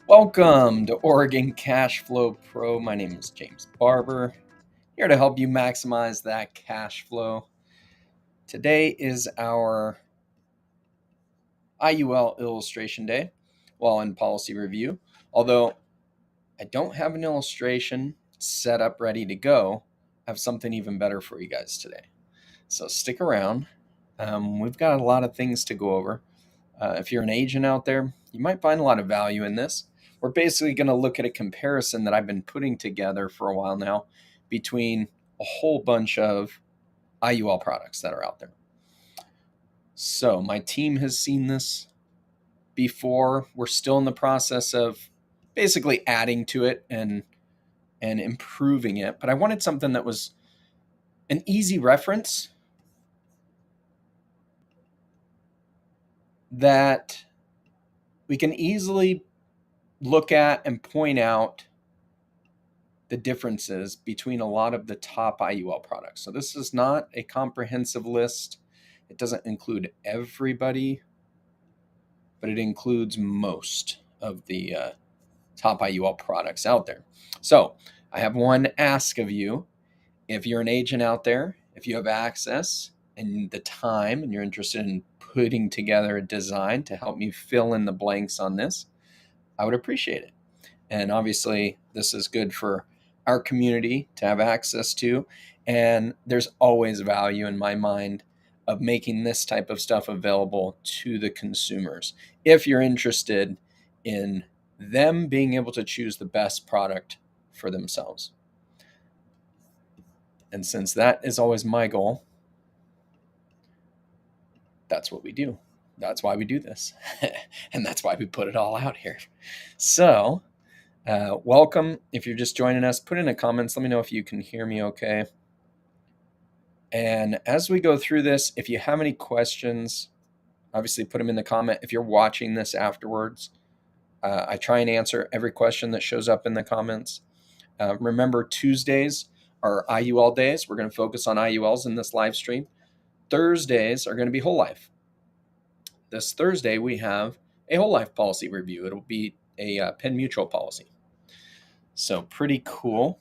Welcome to Oregon Cash Flow Pro. My name is James Barber, here to help you maximize that cash flow. Today is our IUL illustration day while in policy review. Although I don't have an illustration set up ready to go, I have something even better for you guys today. So stick around. We've got a lot of things to go over. If you're an agent out there, you might find a lot of value in this. We're basically going to look at a comparison that I've been putting together for a while now between a whole bunch of IUL products that are out there. So my team has seen this before. We're still in the process of basically adding to it and improving it. But I wanted something that was an easy reference that we can easily look at and point out the differences between a lot of the top IUL products. So this is not a comprehensive list. It doesn't include everybody, but it includes most of the top IUL products out there. So I have one ask of you. If you're an agent out there, if you have access and the time and you're interested in putting together a design to help me fill in the blanks on this, I would appreciate it. And obviously, this is good for our community to have access to. And there's always value in my mind of making this type of stuff available to the consumers if you're interested in them being able to choose the best product for themselves. And since that is always my goal, that's what we do. That's why we do this. And that's why we put it all out here. So, welcome. If you're just joining us, put in the comments. Let me know if you can hear me okay. And as we go through this, if you have any questions, obviously put them in the comment. If you're watching this afterwards, I try and answer every question that shows up in the comments. Remember, Tuesdays are IUL days. We're going to focus on IULs in this live stream. Thursdays are going to be whole life. This Thursday, we have a whole life policy review. It'll be a Penn Mutual policy. So pretty cool.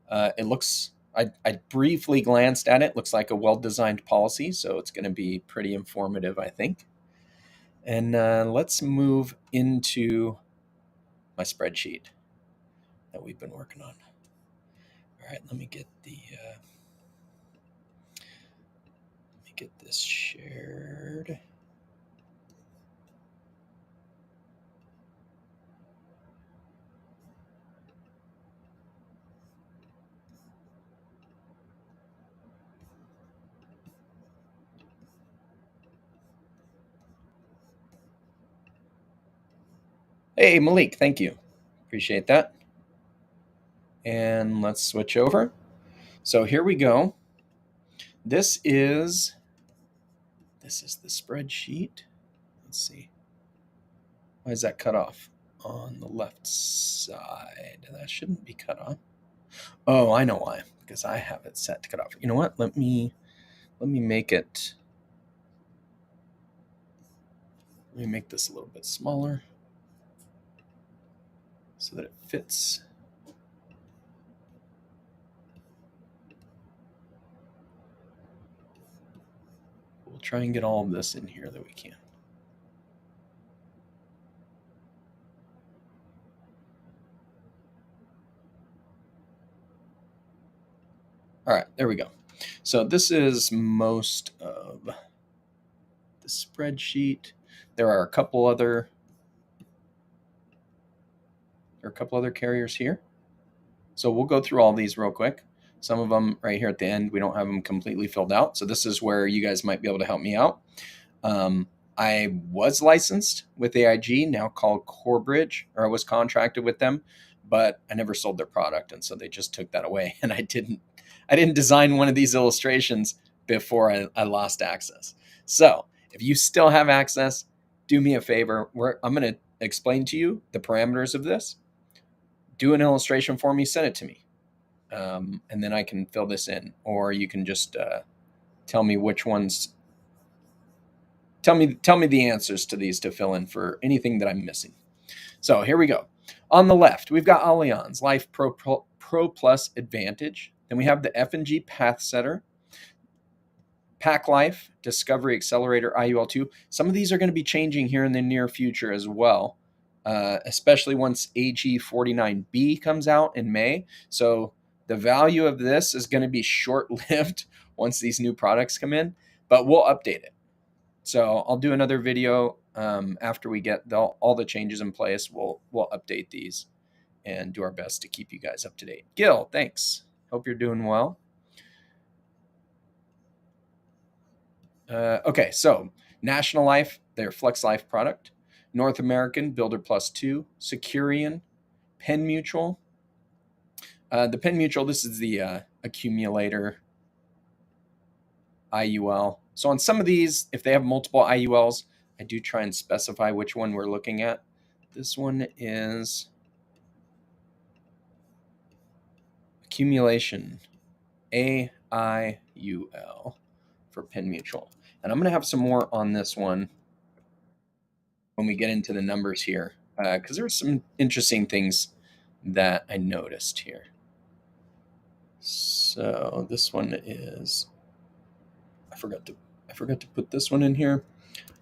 It looks, I briefly glanced at it. Looks like a well-designed policy. So it's going to be pretty informative, I think. And let's move into my spreadsheet that we've been working on. All right, let me get this shared. Hey, Malik, thank you. Appreciate that. And let's switch over. So here we go. This is the spreadsheet. Let's see. Why is that cut off on the left side? That shouldn't be cut off. Oh, I know why. Because I have it set to cut off. You know what? Let me make it. Let me make this a little bit smaller so that it fits. We'll try and get all of this in here that we can. All right, there we go. So this is most of the spreadsheet. There are a couple other carriers here. So we'll go through all these real quick. Some of them right here at the end, we don't have them completely filled out. So this is where you guys might be able to help me out. I was licensed with AIG, now called Corebridge, or I was contracted with them, but I never sold their product. And so they just took that away. And I didn't design one of these illustrations before I lost access. So if you still have access, do me a favor. I'm going to explain to you the parameters of this. Do an illustration for me, send it to me. And then I can fill this in, or you can just tell me which ones. Tell me the answers to these to fill in for anything that I'm missing. So here we go. On the left, we've got Allianz Life Pro Plus Advantage. Then we have the F&G Path Setter, Pack Life, Discovery Accelerator, IUL2. Some of these are going to be changing here in the near future as well, especially once AG49B comes out in May. So the value of this is going to be short-lived once these new products come in, but we'll update it. So I'll do another video after we get all the changes in place. We'll update these and do our best to keep you guys up to date. Gil, thanks. Hope you're doing well. Okay, so National Life, their Flex Life product, North American Builder Plus 2, Securian, Penn Mutual. The Penn Mutual, this is the accumulator IUL. So on some of these, if they have multiple IULs, I do try and specify which one we're looking at. This one is accumulation, AIUL for Penn Mutual. And I'm going to have some more on this one when we get into the numbers here, because there were some interesting things that I noticed here. So this one is, I forgot to put this one in here.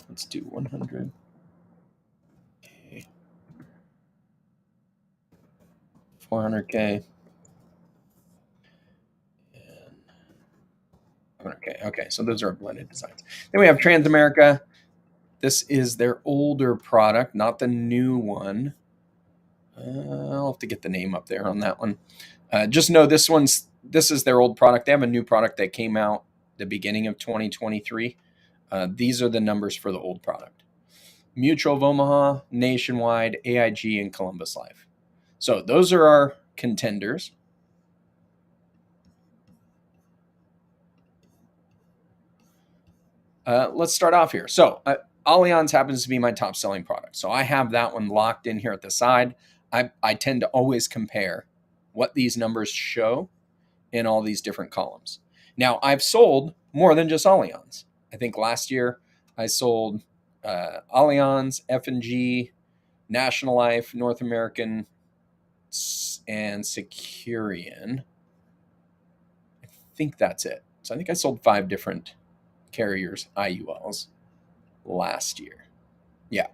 Let's do 100. Okay. 400K. And 100K. Okay, so those are blended designs. Then we have Transamerica. This is their older product, not the new one. I'll have to get the name up there on that one. Just know this is their old product. They have a new product that came out the beginning of 2023. These are the numbers for the old product. Mutual of Omaha, Nationwide, AIG, and Columbus Life. So those are our contenders. Let's start off here. So Allianz happens to be my top selling product. So I have that one locked in here at the side. I tend to always compare what these numbers show in all these different columns. Now, I've sold more than just Allianz. I think last year I sold Allianz, F&G, National Life, North American, and Securian. I think that's it. So I think I sold 5 different carriers, IULs, last year. Yeah.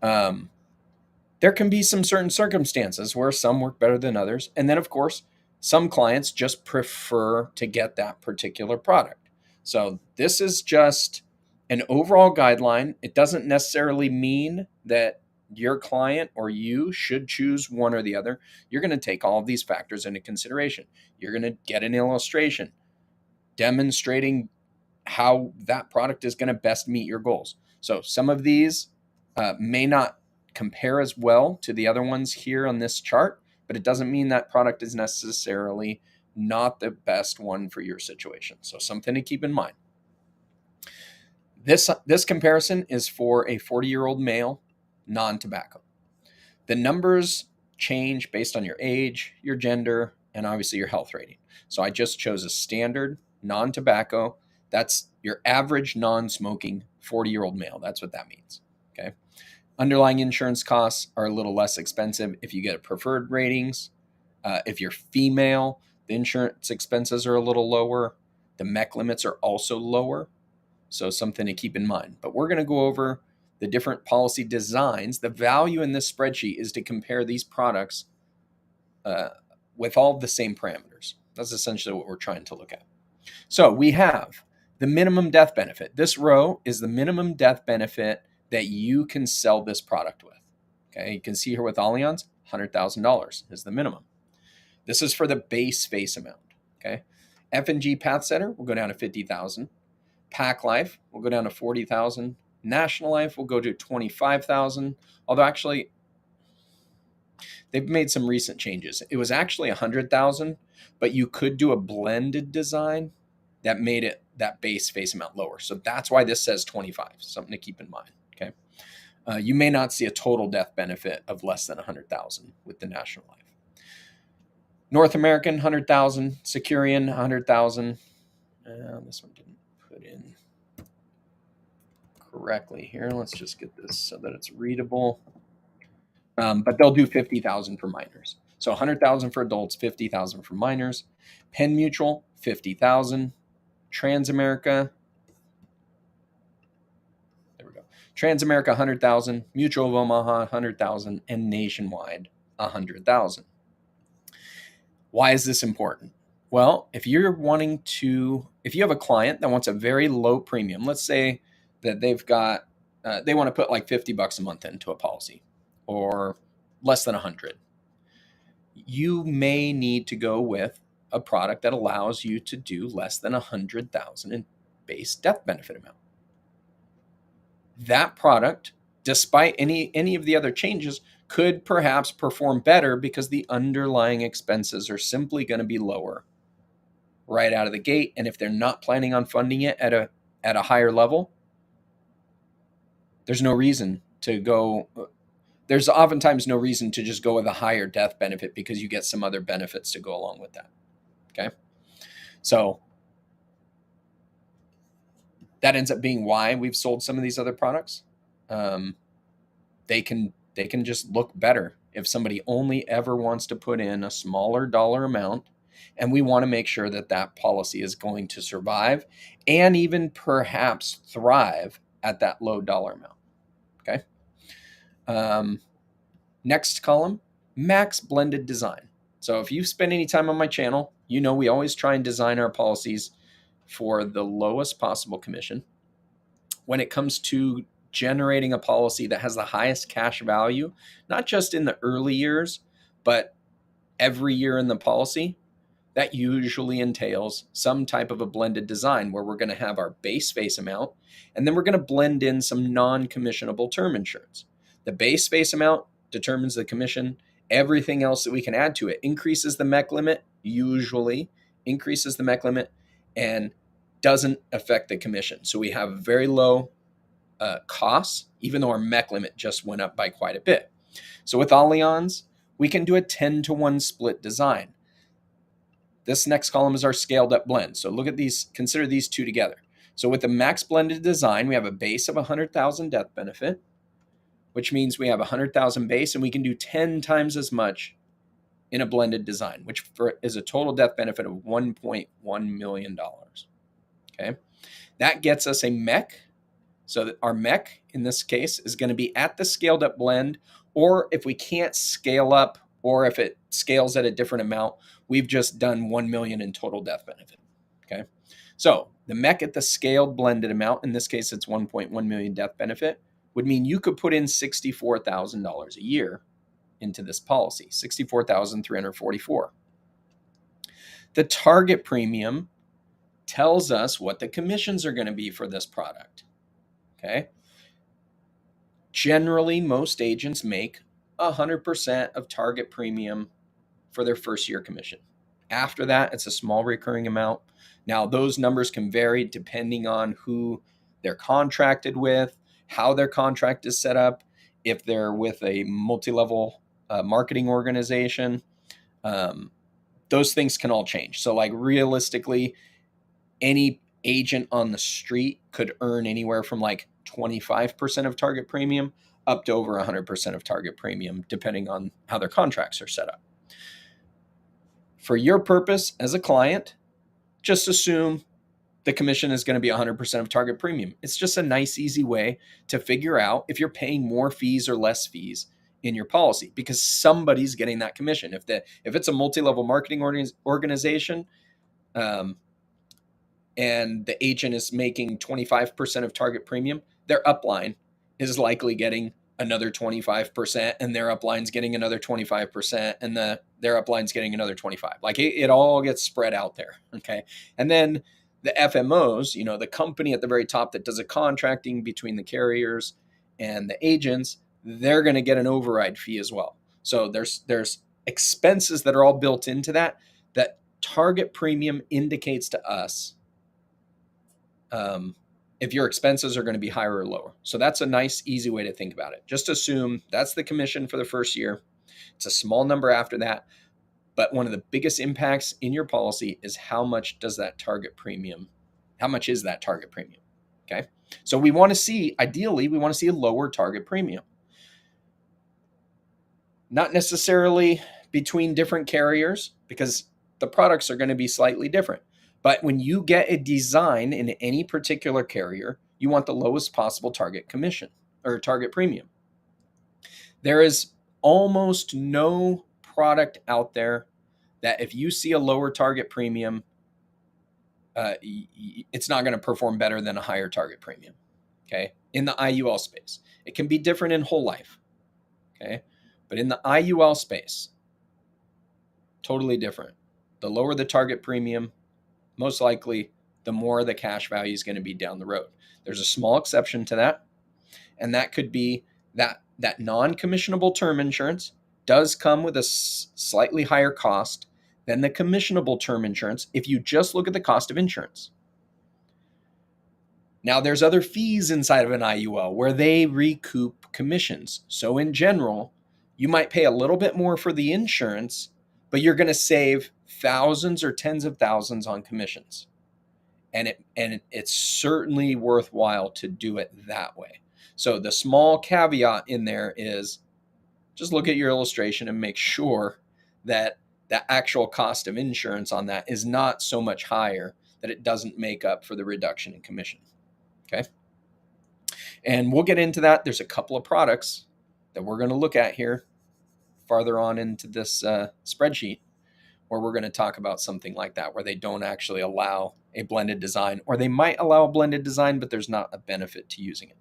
There can be some certain circumstances where some work better than others. And then, of course, some clients just prefer to get that particular product. So this is just an overall guideline. It doesn't necessarily mean that your client or you should choose one or the other. You're going to take all of these factors into consideration. You're going to get an illustration demonstrating how that product is going to best meet your goals. So some of these may not compare as well to the other ones here on this chart, but it doesn't mean that product is necessarily not the best one for your situation. So something to keep in mind. This comparison is for a 40-year-old male, non-tobacco. The numbers change based on your age, your gender, and obviously your health rating. So I just chose a standard non-tobacco. That's your average non-smoking 40-year-old male. That's what that means. Okay. Underlying insurance costs are a little less expensive if you get preferred ratings. If you're female, the insurance expenses are a little lower. The MEC limits are also lower. So something to keep in mind. But we're going to go over the different policy designs. The value in this spreadsheet is to compare these products with all the same parameters. That's essentially what we're trying to look at. So we have the minimum death benefit. This row is the minimum death benefit that you can sell this product with. Okay, you can see here with Allianz, $100,000 is the minimum. This is for the base face amount. Okay, F&G Path Center will go down to $50,000. Pack Life will go down to $40,000. National Life will go to $25,000. Although actually, they've made some recent changes. It was actually $100,000, but you could do a blended design that made it that base face amount lower. So that's why this says 25. Something to keep in mind. Okay, you may not see a total death benefit of less than 100,000 with the National Life. North American 100,000, Securian 100,000. This one didn't put in correctly here. Let's just get this so that it's readable. But they'll do 50,000 for minors. So 100,000 for adults, 50,000 for minors. Penn Mutual, 50,000. Transamerica, there we go. Transamerica, 100,000. Mutual of Omaha, 100,000. And Nationwide, 100,000. Why is this important? Well, if you have a client that wants a very low premium, let's say that they want to put like $50 a month into a policy or less than 100, you may need to go with a product that allows you to do less than 100,000 in base death benefit amount. That product, despite any of the other changes, could perhaps perform better because the underlying expenses are simply going to be lower right out of the gate. And if they're not planning on funding it at a higher level, there's no reason to go. There's oftentimes no reason to just go with a higher death benefit because you get some other benefits to go along with that. Okay. So that ends up being why we've sold some of these other products. They can just look better if somebody only ever wants to put in a smaller dollar amount, and we want to make sure that that policy is going to survive and even perhaps thrive at that low dollar amount. Okay. Next column, max blended design. So if you've spent any time on my channel, you know we always try and design our policies for the lowest possible commission. When it comes to generating a policy that has the highest cash value, not just in the early years, but every year in the policy, that usually entails some type of a blended design where we're going to have our base face amount, and then we're going to blend in some non-commissionable term insurance. The base face amount determines the commission. Everything else that we can add to it increases the MEC limit, usually increases the MEC limit, and doesn't affect the commission. So we have very low costs, even though our MEC limit just went up by quite a bit. So with Allianz, we can do a 10-to-1 split design. This next column is our scaled up blend. So look at these, consider these two together. So with the max blended design, we have a base of 100,000 death benefit, which means we have 100,000 base, and we can do 10 times as much in a blended design, which is a total death benefit of $1.1 million. Okay. That gets us a MEC. So that our MEC in this case is going to be at the scaled up blend, or if we can't scale up, or if it scales at a different amount, we've just done 1 million in total death benefit. Okay. So the MEC at the scaled blended amount, in this case, it's 1.1 million death benefit, would mean you could put in $64,000 a year into this policy, $64,344. The target premium tells us what the commissions are going to be for this product. Okay. Generally, most agents make 100% of target premium for their first year commission. After that, it's a small recurring amount. Now, those numbers can vary depending on who they're contracted with, how their contract is set up, if they're with a multi-level marketing organization. Those things can all change. So like realistically, any agent on the street could earn anywhere from like 25% of target premium up to over 100% of target premium, depending on how their contracts are set up. For your purpose as a client, just assume the commission is going to be 100% of target premium. It's just a nice, easy way to figure out if you're paying more fees or less fees in your policy, because somebody's getting that commission. If it's a multi-level marketing organization, and the agent is making 25% of target premium, their upline is likely getting another 25%, and their upline's getting another 25%, and their upline's getting another 25. Like it all gets spread out there. Okay. And then the FMOs, the company at the very top that does a contracting between the carriers and the agents, they're going to get an override fee as well. So there's expenses that are all built into that target premium indicates to us if your expenses are going to be higher or lower. So that's a nice, easy way to think about it. Just assume that's the commission for the first year. It's a small number after that. But one of the biggest impacts in your policy is how much is that target premium? Okay. So ideally, we want to see a lower target premium. Not necessarily between different carriers, because the products are going to be slightly different. But when you get a design in any particular carrier, you want the lowest possible target commission or target premium. There is almost no product out there that if you see a lower target premium, it's not going to perform better than a higher target premium. Okay. In the IUL space, it can be different in whole life. Okay. But in the IUL space, totally different. The lower the target premium, most likely the more the cash value is going to be down the road. There's a small exception to that, and that could be that non-commissionable term insurance does come with a slightly higher cost than the commissionable term insurance if you just look at the cost of insurance. Now, there's other fees inside of an IUL where they recoup commissions. So in general, you might pay a little bit more for the insurance, but you're going to save thousands or tens of thousands on commissions. And it's certainly worthwhile to do it that way. So the small caveat in there is just look at your illustration and make sure that the actual cost of insurance on that is not so much higher that it doesn't make up for the reduction in commission. Okay. And we'll get into that. There's a couple of products that we're going to look at here farther on into this spreadsheet where we're going to talk about something like that, where they don't actually allow a blended design, or they might allow a blended design, but there's not a benefit to using it.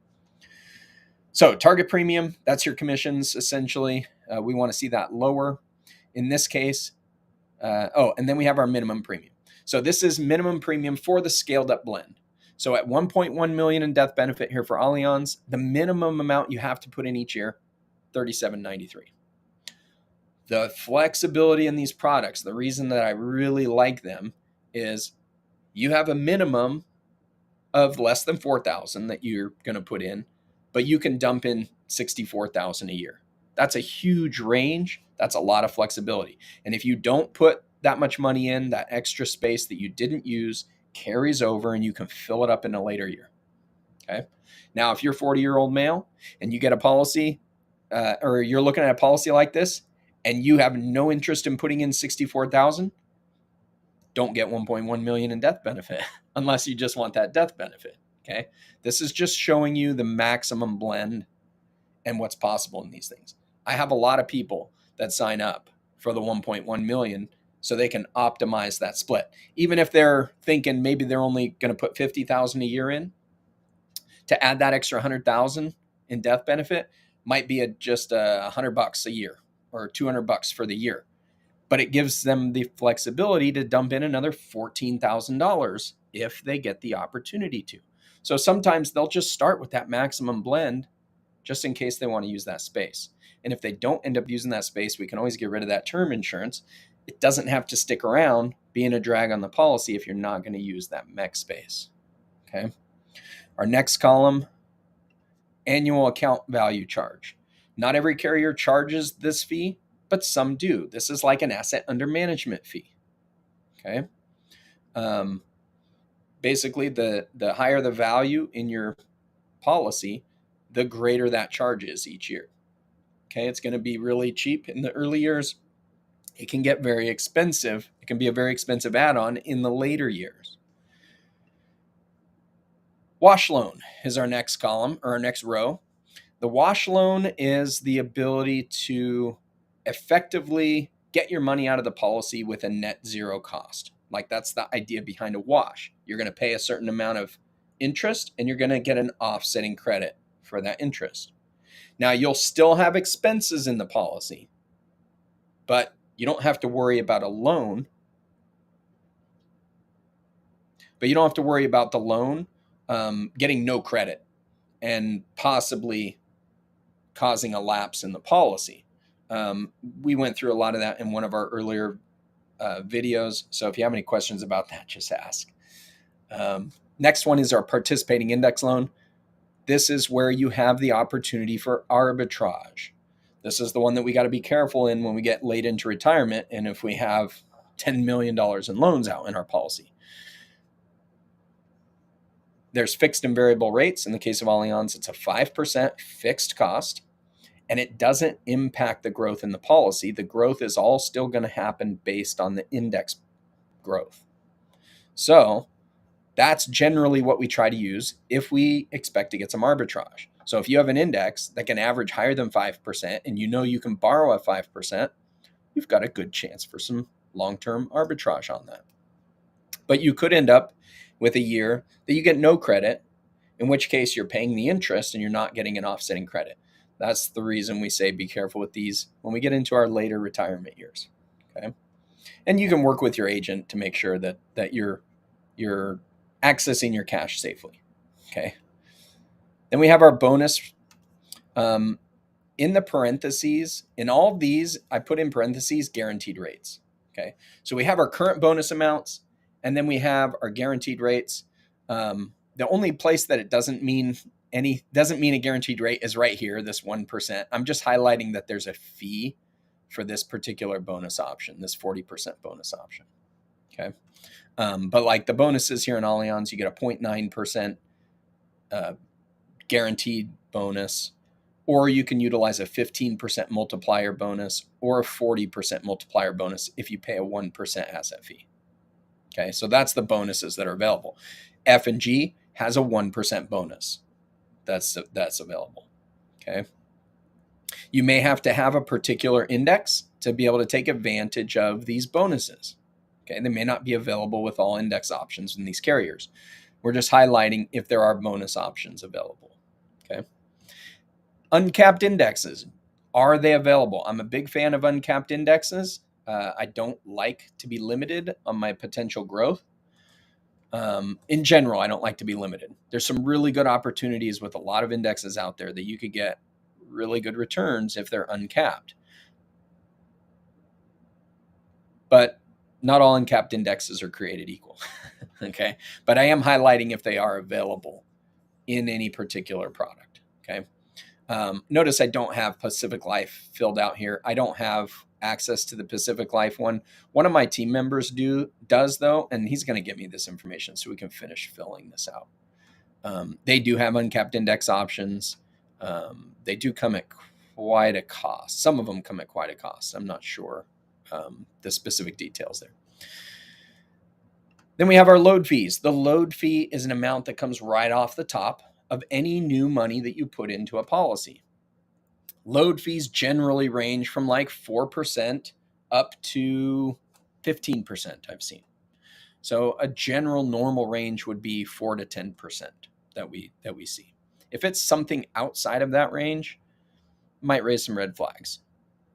So target premium, that's your commissions, essentially. We want to see that lower. In this case, and then we have our minimum premium. So this is minimum premium for the scaled up blend. So at 1.1 million in death benefit here for Allianz, the minimum amount you have to put in each year, $37.93. The flexibility in these products, the reason that I really like them is you have a minimum of less than 4,000 that you're going to put in, but you can dump in 64,000 a year. That's a huge range. That's a lot of flexibility. And if you don't put that much money in, that extra space that you didn't use carries over and you can fill it up in a later year. Okay. Now, if you're a 40-year-old male and you get a policy or you're looking at a policy like this and you have no interest in putting in 64,000, don't get 1.1 million in death benefit unless you just want that death benefit. Okay. This is just showing you the maximum blend and what's possible in these things. I have a lot of people that sign up for the 1.1 million so they can optimize that split. Even if they're thinking maybe they're only going to put 50,000 a year in, to add that extra 100,000 in death benefit might be just $100 a year or $200 for the year. But it gives them the flexibility to dump in another $14,000 if they get the opportunity to. So sometimes they'll just start with that maximum blend just in case they want to use that space. And if they don't end up using that space, we can always get rid of that term insurance. It doesn't have to stick around being a drag on the policy if you're not going to use that mech space. Okay. Our next column, annual account value charge. Not every carrier charges this fee, but some do. This is like an asset under management fee. Okay. Basically, the higher the value in your policy, the greater that charge is each year. Okay. It's going to be really cheap in the early years. It can get very expensive. It can be a very expensive add-on in the later years. Wash loan is our next column or our next row. The wash loan is the ability to effectively get your money out of the policy with a net zero cost. Like that's the idea behind a wash. You're going to pay a certain amount of interest and you're going to get an offsetting credit for that interest. Now you'll still have expenses in the policy, but you don't have to worry about a loan. But you don't have to worry about the loan getting no credit and possibly causing a lapse in the policy. We went through a lot of that in one of our earlier videos. So if you have any questions about that, just ask. Next one is our participating index loan. This is where you have the opportunity for arbitrage. This is the one that we got to be careful in when we get late into retirement and if we have $10 million in loans out in our policy. There's fixed and variable rates. In the case of Allianz, it's a 5% fixed cost. and it doesn't impact the growth in the policy. The growth is all still going to happen based on the index growth. So that's generally what we try to use if we expect to get some arbitrage. So if you have an index that can average higher than 5% and you know you can borrow at 5%, you've got a good chance for some long-term arbitrage on that. But you could end up with a year that you get no credit, in which case you're paying the interest and you're not getting an offsetting credit. That's the reason we say be careful with these when we get into our later retirement years. Okay. And you can work with your agent to make sure that you're accessing your cash safely. Okay. Then we have our bonus. In the parentheses, in all of these, I put in parentheses guaranteed rates. Okay. So we have our current bonus amounts, and then we have our guaranteed rates. The only place that it doesn't mean a guaranteed rate is right here, this 1%. I'm just highlighting that there's a fee for this particular bonus option, this 40% bonus option. Okay. But like the bonuses here in Allianz, you get a 0.9% guaranteed bonus, or you can utilize a 15% multiplier bonus or a 40% multiplier bonus if you pay a 1% asset fee. Okay, so that's the bonuses that are available. F&G has a 1% bonus that's available. Okay. You may have to have a particular index to be able to take advantage of these bonuses. Okay, they may not be available with all index options in these carriers. We're just highlighting if there are bonus options available. Okay. Uncapped indexes, are they available? I'm a big fan of uncapped indexes. I don't like to be limited on my potential growth. In general, I don't like to be limited. There's some really good opportunities with a lot of indexes out there that you could get really good returns if they're uncapped. But not all uncapped indexes are created equal. Okay. But I am highlighting if they are available in any particular product. Okay. Notice I don't have Pacific Life filled out here. I don't have access to the Pacific Life one. One of my team members does though, and he's going to get me this information so we can finish filling this out. They do have uncapped index options. They do come at quite a cost. Some of them come at quite a cost. I'm not sure the specific details there. Then we have our load fees. The load fee is an amount that comes right off the top of any new money that you put into a policy. Load fees generally range from like 4% up to 15%, I've seen. So a general normal range would be 4 to 10% that we see. If it's something outside of that range, might raise some red flags.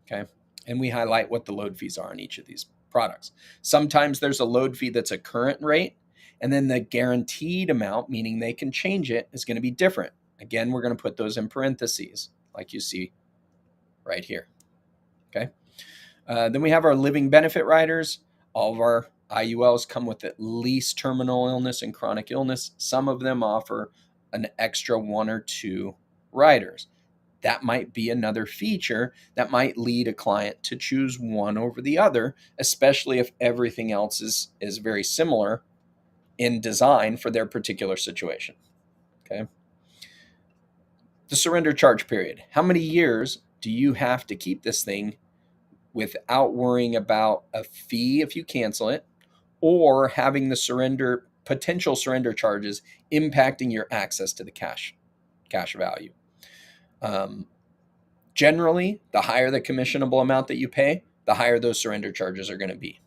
Okay. And we highlight what the load fees are on each of these products. Sometimes there's a load fee that's a current rate, and then the guaranteed amount, meaning they can change it, is going to be different. Again, we're going to put those in parentheses like you see right here. Okay. Then we have our living benefit riders. All of our IULs come with at least terminal illness and chronic illness. Some of them offer an extra 1 or 2 riders. That might be another feature that might lead a client to choose one over the other, especially if everything else is very similar in design for their particular situation. Okay. The surrender charge period. How many years do you have to keep this thing without worrying about a fee if you cancel it, or having the potential surrender charges impacting your access to the cash value? Generally, the higher the commissionable amount that you pay, the higher those surrender charges are going to be.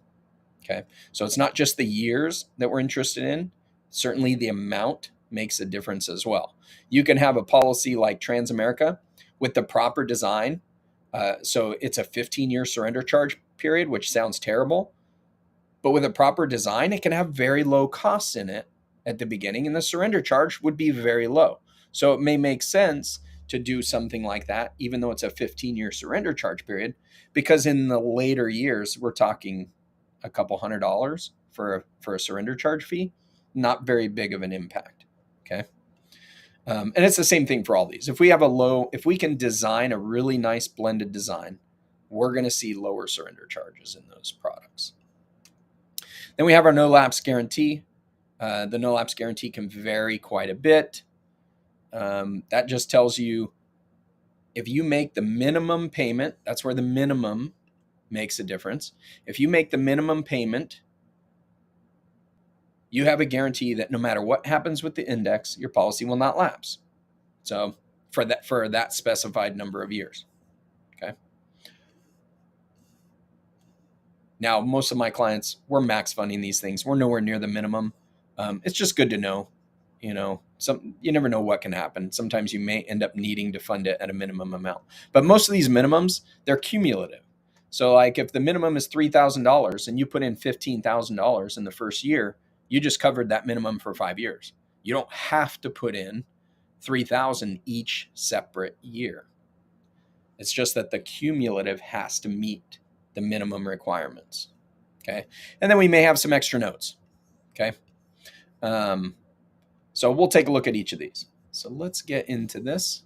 Okay. So it's not just the years that we're interested in. Certainly the amount makes a difference as well. You can have a policy like Transamerica with the proper design. So it's a 15-year surrender charge period, which sounds terrible. But with a proper design, it can have very low costs in it at the beginning, and the surrender charge would be very low. So it may make sense to do something like that, even though it's a 15-year surrender charge period, because in the later years, we're talking a couple $100 for a surrender charge fee, not very big of an impact. Okay. And it's the same thing for all these. If we can design a really nice blended design, we're going to see lower surrender charges in those products. Then we have our no lapse guarantee. The no lapse guarantee can vary quite a bit. That just tells you if you make the minimum payment, that's where the minimum makes a difference. If you make the minimum payment, you have a guarantee that no matter what happens with the index, your policy will not lapse. So for that specified number of years. Okay. Now, most of my clients, we're max funding these things. We're nowhere near the minimum. It's just good to know. You never know what can happen. Sometimes you may end up needing to fund it at a minimum amount. But most of these minimums, they're cumulative. So like if the minimum is $3,000 and you put in $15,000 in the first year, you just covered that minimum for 5 years. You don't have to put in $3,000 each separate year. It's just that the cumulative has to meet the minimum requirements. Okay. And then we may have some extra notes. Okay. So we'll take a look at each of these. So let's get into this.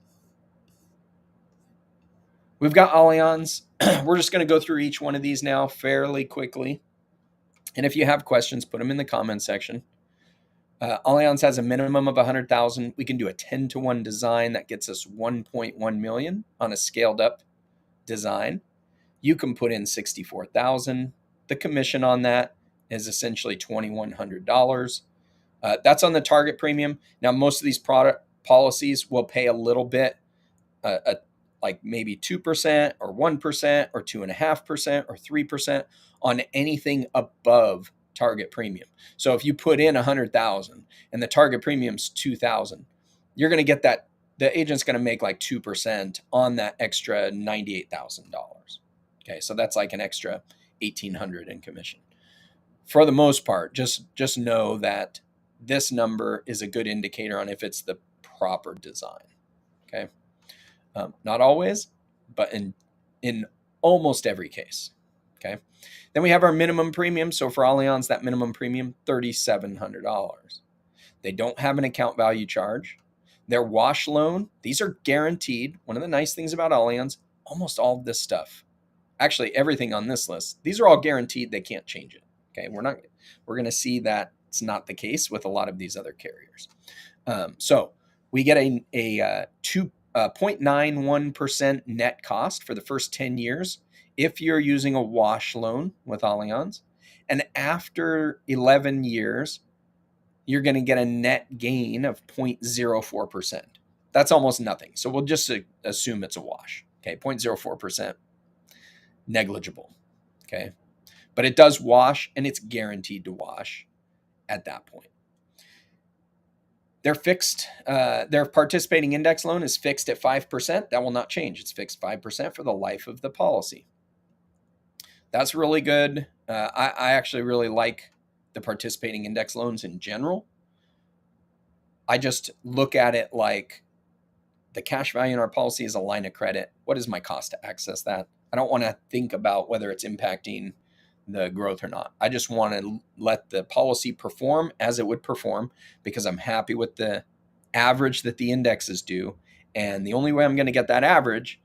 We've got Allianz. We're just going to go through each one of these now fairly quickly. And if you have questions, put them in the comment section. Allianz has a minimum of 100,000. We can do a 10-to-1 design that gets us 1.1 million on a scaled up design. You can put in 64,000. The commission on that is essentially $2,100. That's on the target premium. Now, most of these product policies will pay a little bit, like maybe 2% or 1% or 2.5% or 3% on anything above target premium. So if you put in 100,000 and the target premium's 2,000, you're going to get that. The agent's going to make like 2% on that extra $98,000. Okay, so that's like an extra $1,800 in commission. For the most part, just know that this number is a good indicator on if it's the proper design. Okay, not always, but in almost every case. Okay, then we have our minimum premium. So for Allianz, that minimum premium $3,700. They don't have an account value charge. Their wash loan, these are guaranteed. One of the nice things about Allianz, almost all of this stuff, actually everything on this list, these are all guaranteed. They can't change it. Okay, we're going to see that it's not the case with a lot of these other carriers. So we get a 0.91% net cost for the first 10 years if you're using a wash loan with Allianz. And after 11 years, you're going to get a net gain of 0.04%. That's almost nothing. So we'll just assume it's a wash. Okay, 0.04%, negligible. Okay, but it does wash, and it's guaranteed to wash at that point. Their participating index loan is fixed at 5%. That will not change. It's fixed 5% for the life of the policy. That's really good. I actually really like the participating index loans in general. I just look at it like the cash value in our policy is a line of credit. What is my cost to access that? I don't want to think about whether it's impacting the growth or not. I just want to let the policy perform as it would perform because I'm happy with the average that the indexes do. And the only way I'm going to get that average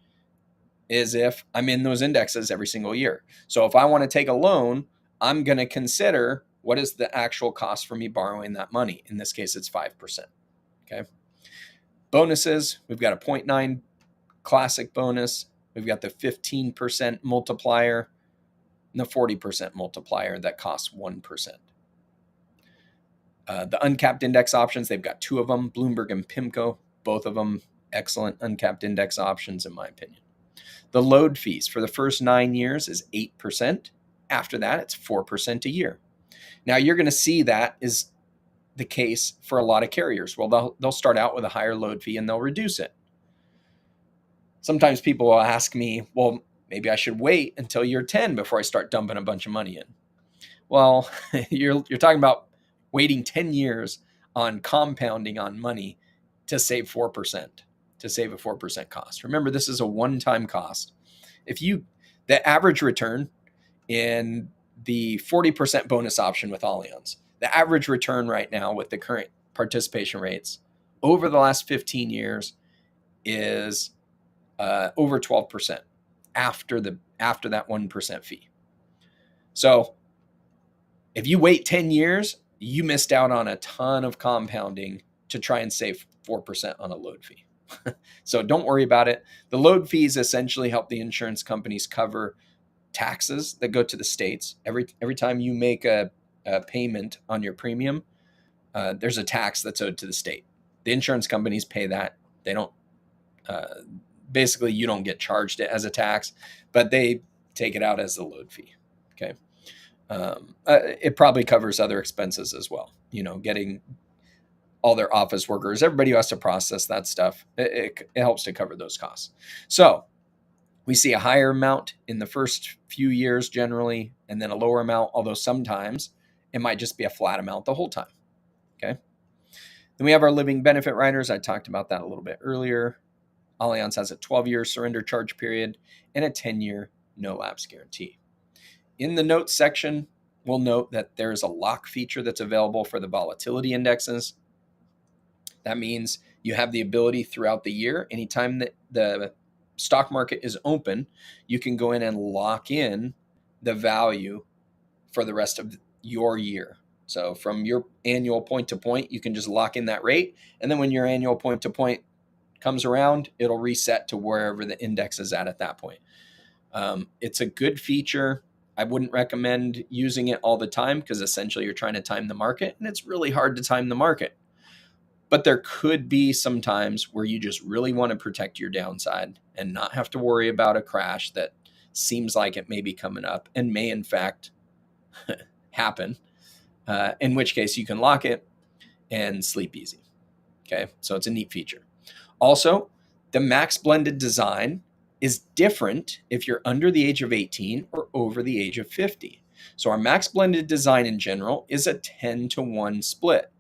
is if I'm in those indexes every single year. So if I want to take a loan, I'm going to consider what is the actual cost for me borrowing that money. In this case, it's 5%. Okay. Bonuses, we've got a 0.9 classic bonus. We've got the 15% multiplier and the 40% multiplier that costs 1%. The uncapped index options, they've got 2 of them, Bloomberg and PIMCO, both of them excellent uncapped index options in my opinion. The load fees for the first 9 years is 8%. After that, it's 4% a year. Now you're going to see that is the case for a lot of carriers. Well, they'll start out with a higher load fee and they'll reduce it. Sometimes people will ask me, well, maybe I should wait until year 10 before I start dumping a bunch of money in. Well, you're talking about waiting 10 years on compounding on money to save 4%, to save a 4% cost. Remember, this is a one-time cost. The average return in the 40% bonus option with Allianz, the average return right now with the current participation rates over the last 15 years is over 12% after that 1% fee. So if you wait 10 years, you missed out on a ton of compounding to try and save 4% on a load fee. So don't worry about it. The load fees essentially help the insurance companies cover taxes that go to the states. Every time you make a payment on your premium, there's a tax that's owed to the state. The insurance companies pay that. They don't. Basically, you don't get charged it as a tax, but they take it out as a load fee. Okay. It probably covers other expenses as well. Getting all their office workers, everybody who has to process that stuff, it helps to cover those costs. So we see a higher amount in the first few years generally, and then a lower amount, although sometimes it might just be a flat amount the whole time. Okay. Then we have our living benefit riders. I talked about that a little bit earlier. Allianz has a 12-year surrender charge period and a 10-year no lapse guarantee. In the notes section, we'll note that there's a lock feature that's available for the volatility indexes. That means you have the ability throughout the year, anytime that the stock market is open, you can go in and lock in the value for the rest of your year. So from your annual point to point, you can just lock in that rate. And then when your annual point to point comes around, it'll reset to wherever the index is at that point. It's a good feature. I wouldn't recommend using it all the time because essentially you're trying to time the market, and it's really hard to time the market. But there could be some times where you just really want to protect your downside and not have to worry about a crash that seems like it may be coming up and may in fact happen, in which case you can lock it and sleep easy. Okay, so it's a neat feature. Also, the max blended design is different if you're under the age of 18 or over the age of 50. So our max blended design in general is a 10-to-1 split.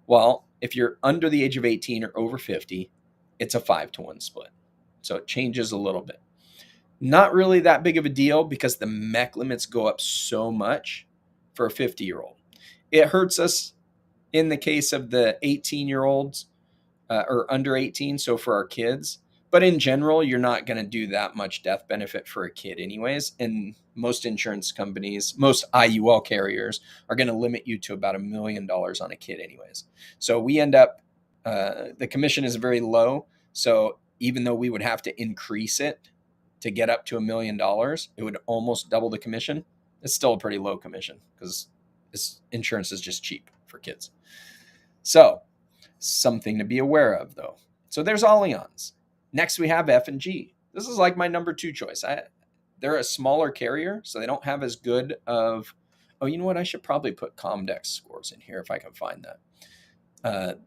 Well, if you're under the age of 18 or over 50, it's a 5-to-1 split. So it changes a little bit. Not really that big of a deal because the MEC limits go up so much for a 50-year-old. It hurts us in the case of the 18-year-olds or under 18, so for our kids. But in general, you're not going to do that much death benefit for a kid anyways. And most insurance companies, most IUL carriers are going to limit you to about $1 million on a kid anyways. So we end up, the commission is very low. So even though we would have to increase it to get up to $1 million, it would almost double the commission. It's still a pretty low commission because insurance is just cheap for kids. So something to be aware of though. So there's Allianz. Next, we have F&G. This is like my number 2 choice. They're a smaller carrier, so they don't have as good of... Oh, you know what? I should probably put Comdex scores in here if I can find that.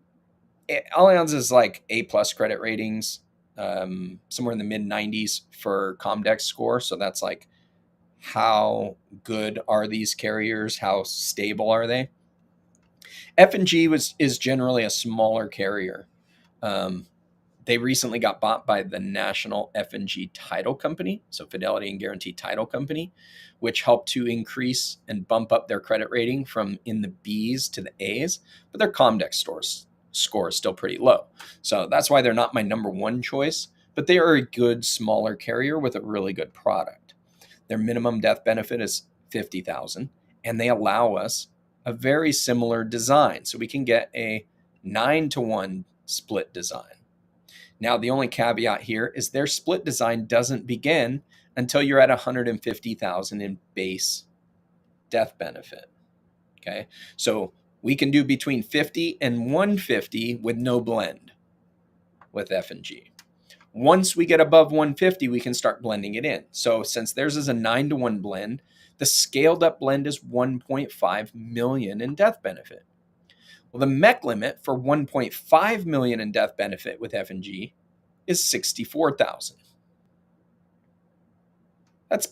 Allianz is like A-plus credit ratings, somewhere in the mid-90s for Comdex score. So that's like how good are these carriers? How stable are they? F&G is generally a smaller carrier. They recently got bought by the National F&G Title Company, so Fidelity and Guarantee Title Company, which helped to increase and bump up their credit rating from in the B's to the A's, but their Comdex score is still pretty low. So that's why they're not my number 1 choice, but they are a good smaller carrier with a really good product. Their minimum death benefit is $50,000, and they allow us a very similar design. So we can get a 9-to-1 split design. Now, the only caveat here is their split design doesn't begin until you're at $150,000 in base death benefit. Okay, so we can do between 50 and 150 with no blend with F&G. Once we get above 150, we can start blending it in. So since theirs is a 9-to-1 blend, the scaled up blend is $1.5 million in death benefit. Well, the MEC limit for $1.5 million in death benefit with F&G is $64,000. That's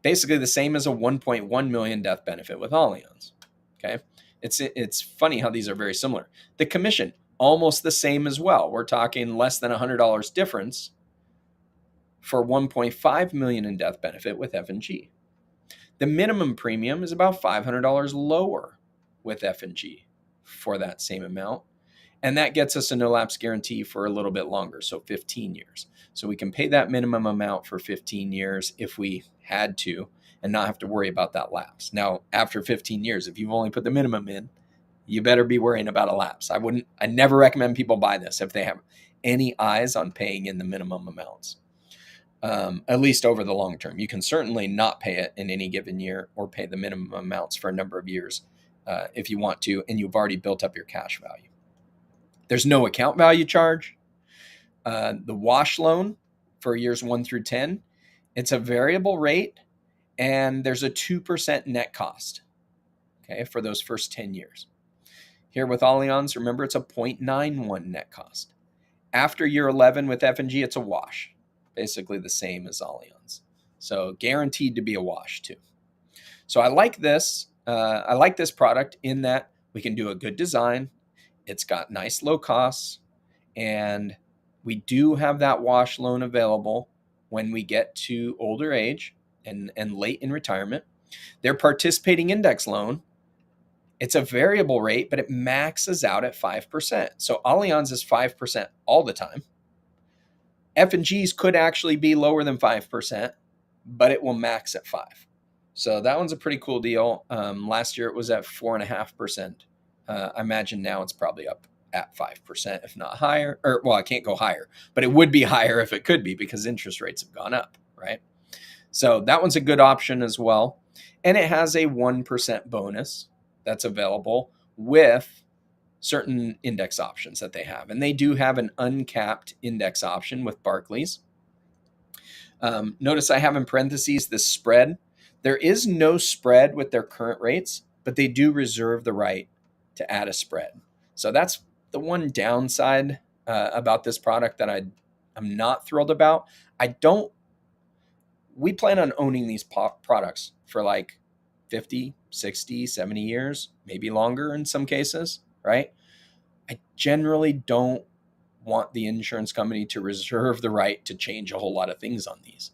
basically the same as a $1.1 million death benefit with Allianz. Okay, it's funny how these are very similar. The commission almost the same as well. We're talking less than $100 difference for $1.5 million in death benefit with F&G. The minimum premium is about $500 lower with F&G for that same amount. And that gets us a no lapse guarantee for a little bit longer, so 15 years. So we can pay that minimum amount for 15 years if we had to and not have to worry about that lapse. Now, after 15 years, if you've only put the minimum in, you better be worrying about a lapse. I never recommend people buy this if they have. any eyes on paying in the minimum amounts, at least over the long term. You can certainly not pay it in any given year or pay the minimum amounts for a number of years if you want to, and you've already built up your cash value. There's no account value charge. The wash loan for years 1 through 10, it's a variable rate, and there's a 2% net cost, okay, for those first 10 years. Here with Allianz, remember, it's a 0.91 net cost. After year 11 with F&G, it's a wash, basically the same as Allianz. So guaranteed to be a wash too. So I like this. I like this product in that we can do a good design. It's got nice low costs, and we do have that wash loan available when we get to older age and late in retirement. Their participating index loan, it's a variable rate, but it maxes out at 5%. So Allianz is 5% all the time. F&Gs could actually be lower than 5%, but it will max at 5%. So that one's a pretty cool deal. Last year it was at 4.5%. I imagine now it's probably up at 5%, if not higher. Or, well, I can't go higher, but it would be higher if it could be because interest rates have gone up, right? So that one's a good option as well. And it has a 1% bonus that's available with certain index options that they have. And they do have an uncapped index option with Barclays. Notice I have in parentheses the spread. There is no spread with their current rates, but they do reserve the right to add a spread. So that's the one downside about this product that I'm not thrilled about. We plan on owning these products for like 50, 60, 70 years, maybe longer in some cases, right? I generally don't want the insurance company to reserve the right to change a whole lot of things on these.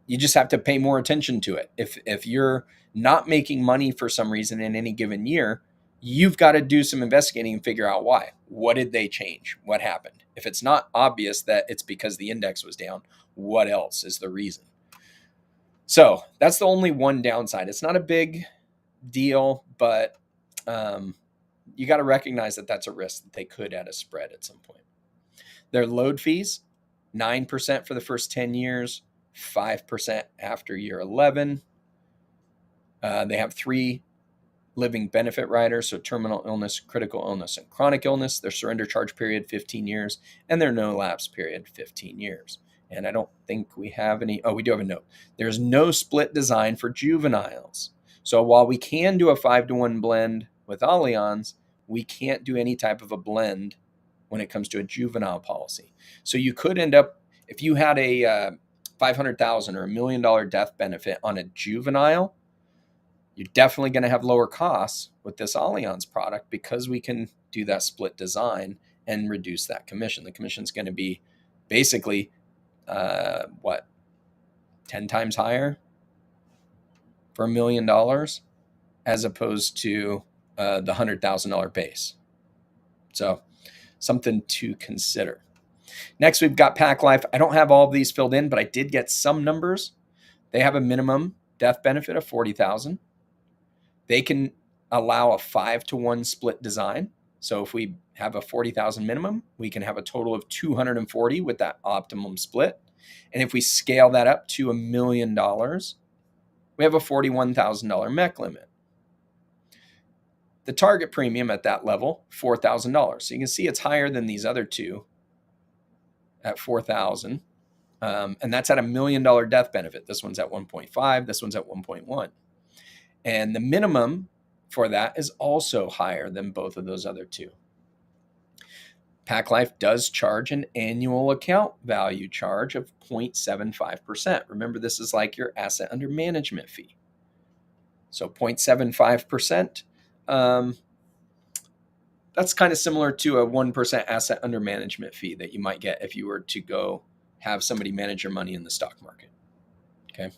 You just have to pay more attention to it. If you're not making money for some reason in any given year, you've got to do some investigating and figure out why. What did they change? What happened? If it's not obvious that it's because the index was down, what else is the reason? So that's the only one downside. It's not a big deal, but you got to recognize that that's a risk that they could add a spread at some point. Their load fees, 9% for the first 10 years, 5% after year 11. They have 3 living benefit riders, so terminal illness, critical illness, and chronic illness. Their surrender charge period, 15 years, and their no lapse period, 15 years. And I don't think we have any. Oh, we do have a note. There's no split design for juveniles. So while we can do a 5-to-1 blend with Allianz, we can't do any type of a blend when it comes to a juvenile policy. So you could end up, if you had a $500,000 or $1 million death benefit on a juvenile, you're definitely going to have lower costs with this Allianz product because we can do that split design and reduce that commission. The commission is going to be basically 10 times higher for $1 million as opposed to the $100,000 base. So something to consider. Next, we've got Pac Life. I don't have all of these filled in, but I did get some numbers. They have a minimum death benefit of $40,000. They can allow a 5-to-1 split design. So if we have a $40,000 minimum, we can have a total of $240,000 with that optimum split. And if we scale that up to $1 million, we have a $41,000 MEC limit. The target premium at that level, $4,000. So you can see it's higher than these other two at $4,000. And that's at $1 million death benefit. This one's at 1.5. This one's at 1.1. And the minimum for that is also higher than both of those other two. Pac Life does charge an annual account value charge of 0.75%. Remember, this is like your asset under management fee. So 0.75%, that's kind of similar to a 1% asset under management fee that you might get if you were to go have somebody manage your money in the stock market. Okay.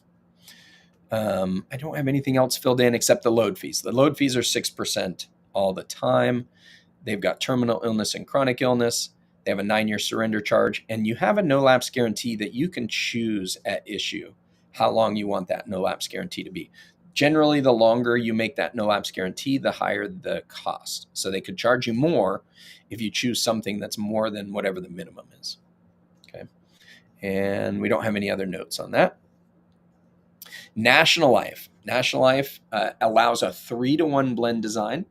I don't have anything else filled in except the load fees. The load fees are 6% all the time. They've got terminal illness and chronic illness. They have a 9-year surrender charge, and you have a no lapse guarantee that you can choose at issue how long you want that no lapse guarantee to be. Generally, the longer you make that no lapse guarantee, the higher the cost. So they could charge you more if you choose something that's more than whatever the minimum is. Okay. And we don't have any other notes on that. National Life. National Life allows a 3-to-1 blend design.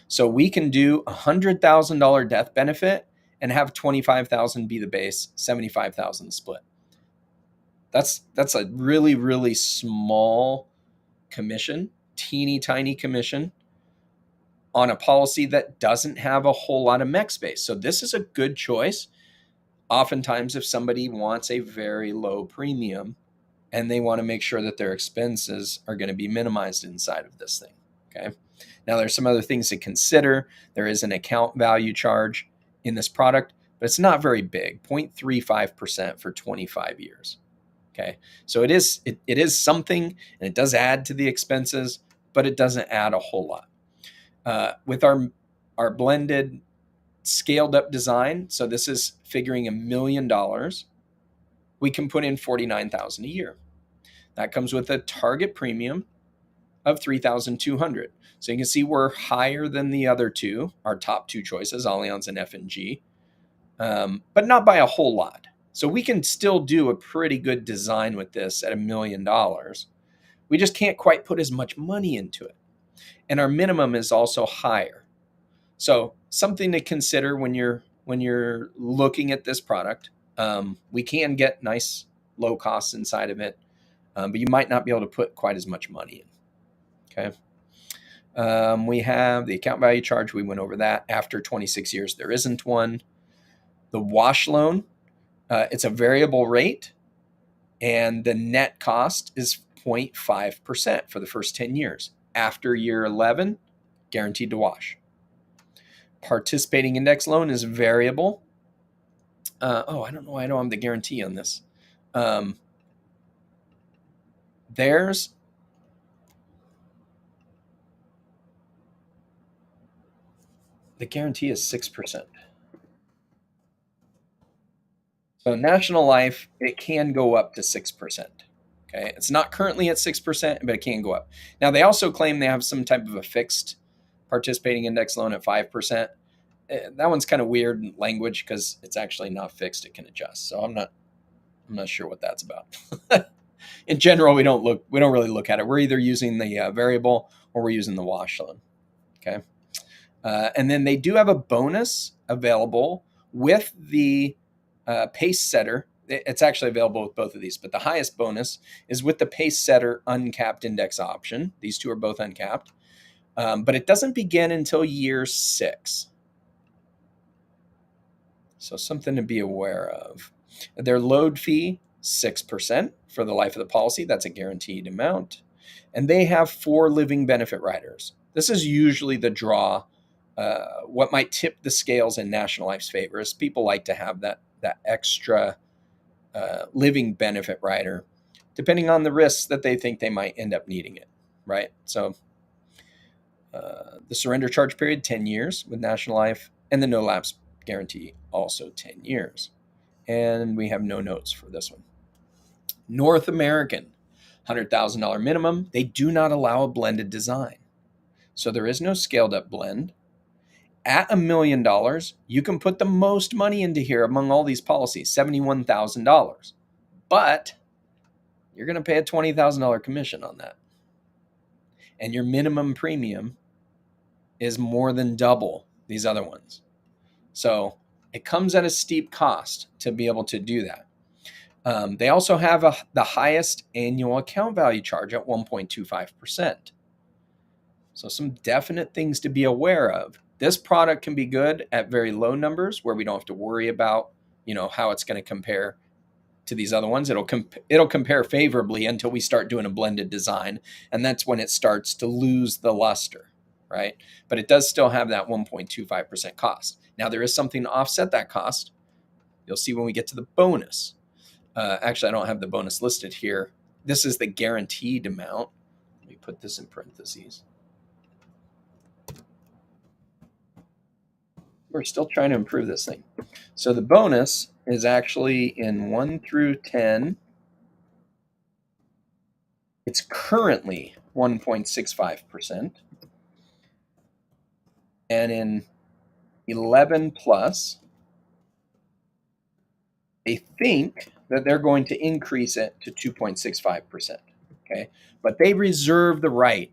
So we can do $100,000 death benefit and have 25,000 be the base, 75,000 split. That's a really, really small commission, teeny tiny commission on a policy that doesn't have a whole lot of mech space. So this is a good choice. Oftentimes, if somebody wants a very low premium and they want to make sure that their expenses are going to be minimized inside of this thing. Okay. Now, there's some other things to consider. There is an account value charge in this product, but it's not very big, 0.35% for 25 years. Okay. So it is something, and it does add to the expenses, but it doesn't add a whole lot. With our blended scaled up design, so this is figuring $1 million, we can put in $49,000 a year. That comes with a target premium of $3,200. So you can see we're higher than the other two, our top two choices, Allianz and F&G, but not by a whole lot. So we can still do a pretty good design with this at $1 million. We just can't quite put as much money into it. And our minimum is also higher. So something to consider when you're looking at this product. We can get nice low costs inside of it, but you might not be able to put quite as much money in. Okay. We have the account value charge. We went over that. After 26 years, there isn't one. The wash loan, it's a variable rate, and the net cost is 0.5% for the first 10 years. After year 11, guaranteed to wash. Participating index loan is variable. I don't know why I don't have the guarantee on this. There's the guarantee is 6%. So National Life, it can go up to 6%. Okay, it's not currently at 6%, but it can go up. Now they also claim they have some type of a fixed participating index loan at 5%. That one's kind of weird language because it's actually not fixed; it can adjust. So I'm not sure what that's about. In general, we don't really look at it. We're either using the variable or we're using the wash loan. Okay, and then they do have a bonus available with the pace setter. It's actually available with both of these, but the highest bonus is with the pace setter uncapped index option. These two are both uncapped, but it doesn't begin until year 6. So something to be aware of. Their load fee, 6% for the life of the policy. That's a guaranteed amount. And they have 4 living benefit riders. This is usually the draw. What might tip the scales in National Life's favor is people like to have that extra living benefit rider, depending on the risks that they think they might end up needing it, right? So the surrender charge period, 10 years with National Life, and the no lapse guarantee, also 10 years. And we have no notes for this one. North American, $100,000 minimum. They do not allow a blended design. So there is no scaled up blend. At $1 million, you can put the most money into here among all these policies, $71,000. But you're going to pay a $20,000 commission on that. And your minimum premium is more than double these other ones. So it comes at a steep cost to be able to do that. They also have the highest annual account value charge at 1.25%. So some definite things to be aware of. This product can be good at very low numbers where we don't have to worry about, how it's going to compare to these other ones. It'll compare favorably until we start doing a blended design, and that's when it starts to lose the luster, right? But it does still have that 1.25% cost. Now there is something to offset that cost. You'll see when we get to the bonus. Actually, I don't have the bonus listed here. This is the guaranteed amount. Let me put this in parentheses. We're still trying to improve this thing. So the bonus is actually in 1 through 10. It's currently 1.65%. And in 11 plus, they think that they're going to increase it to 2.65%. Okay. But they reserve the right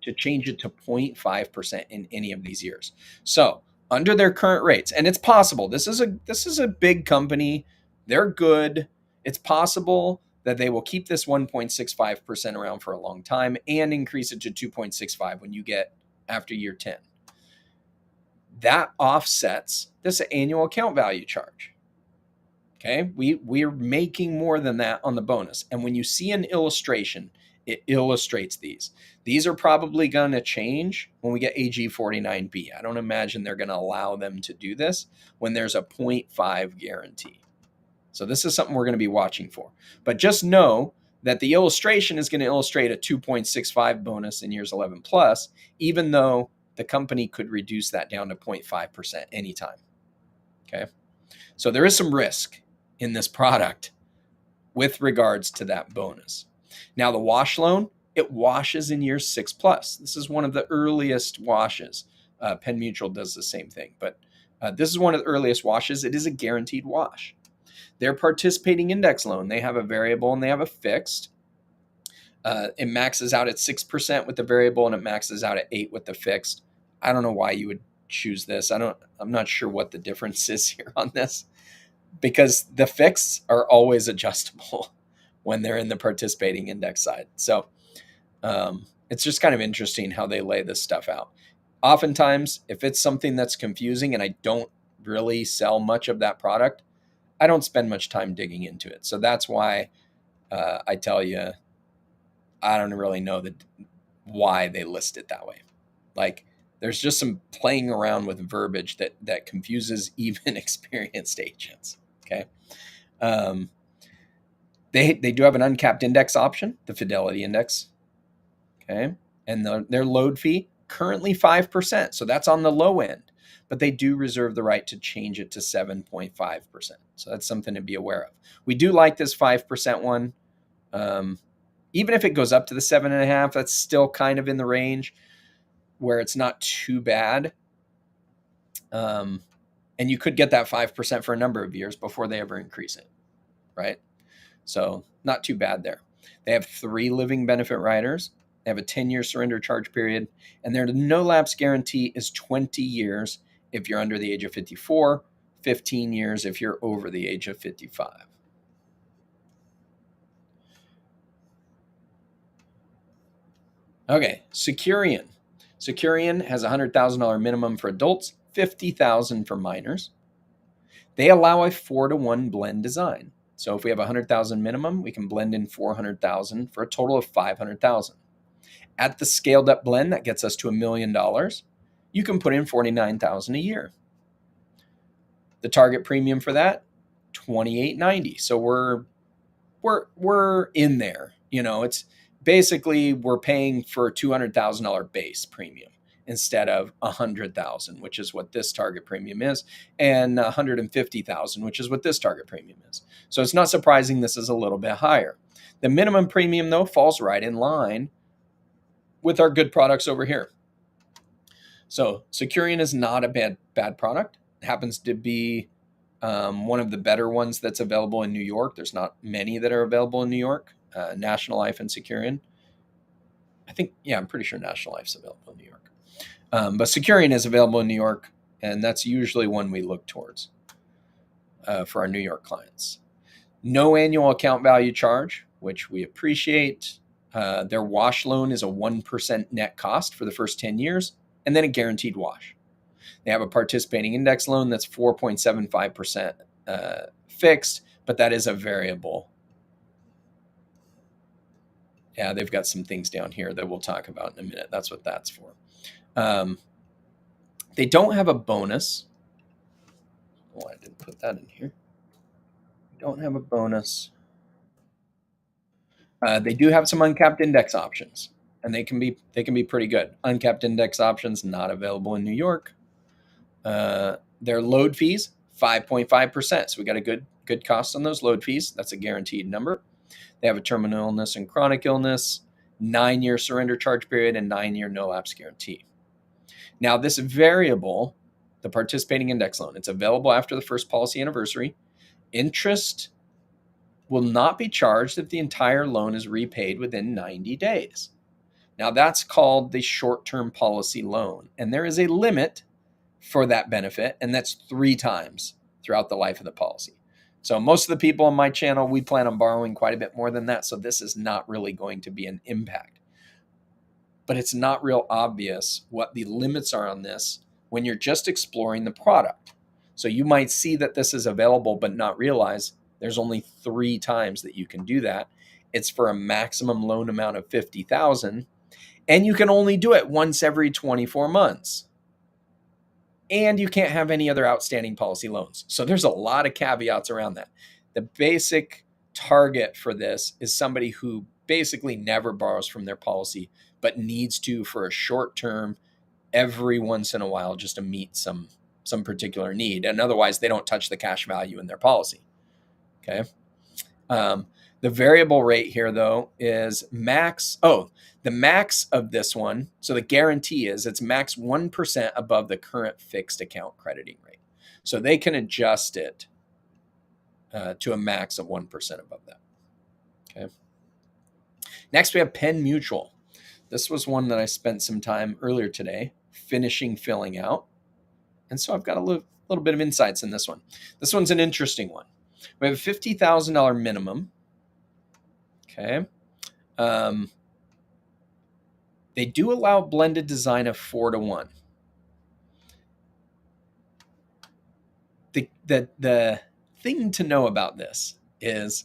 to change it to 0.5% in any of these years. So under their current rates, and it's possible, this is a big company, they're good. It's possible that they will keep this 1.65% around for a long time and increase it to 2.65 when you get after year 10. That offsets this annual account value charge. Okay, we're making more than that on the bonus. And when you see an illustration, it illustrates these. These are probably going to change when we get AG 49B. I don't imagine they're going to allow them to do this when there's a 0.5 guarantee. So this is something we're going to be watching for. But just know that the illustration is going to illustrate a 2.65 bonus in years 11 plus, even though the company could reduce that down to 0.5% anytime. Okay, so there is some risk in this product with regards to that bonus. Now, the wash loan, it washes in year 6 plus. This is one of the earliest washes. Penn Mutual does the same thing, but this is one of the earliest washes. It is a guaranteed wash. Their participating index loan, they have a variable and they have a fixed. It maxes out at 6% with the variable and it maxes out at 8% with the fixed. I don't know why you would choose this. I'm not sure what the difference is here on this, because the fixed are always adjustable when they're in the participating index side. So it's just kind of interesting how they lay this stuff out. Oftentimes, if it's something that's confusing and I don't really sell much of that product, I don't spend much time digging into it. So that's why I tell you, I don't really know why they list it that way. Like, there's just some playing around with verbiage that confuses even experienced agents. Okay. They do have an uncapped index option, the Fidelity Index. Okay. And their load fee, currently 5%. So that's on the low end. But they do reserve the right to change it to 7.5%. So that's something to be aware of. We do like this 5% one. Even if it goes up to the 7.5%, that's still kind of in the range where it's not too bad. And you could get that 5% for a number of years before they ever increase it, right? So not too bad there. They have 3 living benefit riders. They have a 10-year surrender charge period, and their no lapse guarantee is 20 years if you're under the age of 54, 15 years if you're over the age of 55. Okay, Securian. Securian has a $100,000 minimum for adults, $50,000 for minors. They allow a 4-to-1 blend design. So if we have a 100,000 minimum, we can blend in 400,000 for a total of 500,000. At the scaled up blend, that gets us to $1 million. You can put in 49,000 a year. The target premium for that, $28.90. So we're in there. You know, it's basically we're paying for a $200,000 base premium instead of 100,000, which is what this target premium is, and 150,000, which is what this target premium is. So it's not surprising this is a little bit higher. The minimum premium, though, falls right in line with our good products over here. So Securian is not a bad product. It happens to be one of the better ones that's available in New York. There's not many that are available in New York. National Life and Securian. I'm pretty sure National Life's available in New York. But Securian is available in New York, and that's usually one we look towards for our New York clients. No annual account value charge, which we appreciate. Their wash loan is a 1% net cost for the first 10 years, and then a guaranteed wash. They have a participating index loan that's 4.75% fixed, but that is a variable. Yeah, they've got some things down here that we'll talk about in a minute. That's what that's for. They don't have a bonus. Oh, I didn't put that in here. Don't have a bonus. They do have some uncapped index options, and they can be pretty good. Uncapped index options not available in New York. Their load fees 5.5%. So we got a good cost on those load fees. That's a guaranteed number. They have a terminal illness and chronic illness, 9-year surrender charge period, and 9-year no lapse guarantee. Now, this variable, the participating index loan, it's available after the first policy anniversary. Interest will not be charged if the entire loan is repaid within 90 days. Now, that's called the short-term policy loan, and there is a limit for that benefit, and that's 3 times throughout the life of the policy. So most of the people on my channel, we plan on borrowing quite a bit more than that, so this is not really going to be an impact. But it's not real obvious what the limits are on this when you're just exploring the product. So you might see that this is available but not realize there's only 3 times that you can do that. It's for a maximum loan amount of $50,000, and you can only do it once every 24 months. And you can't have any other outstanding policy loans. So there's a lot of caveats around that. The basic target for this is somebody who basically never borrows from their policy, but needs to for a short term every once in a while just to meet some particular need. And otherwise, they don't touch the cash value in their policy. Okay. The variable rate here, though, is max. Oh, the max of this one. So the guarantee is it's max 1% above the current fixed account crediting rate. So they can adjust it to a max of 1% above that. Okay. Next, we have Penn Mutual. This was one that I spent some time earlier today filling out. And so I've got a little bit of insights in this one. This one's an interesting one. We have a $50,000 minimum. Okay. They do allow blended design of 4-to-1. The thing to know about this is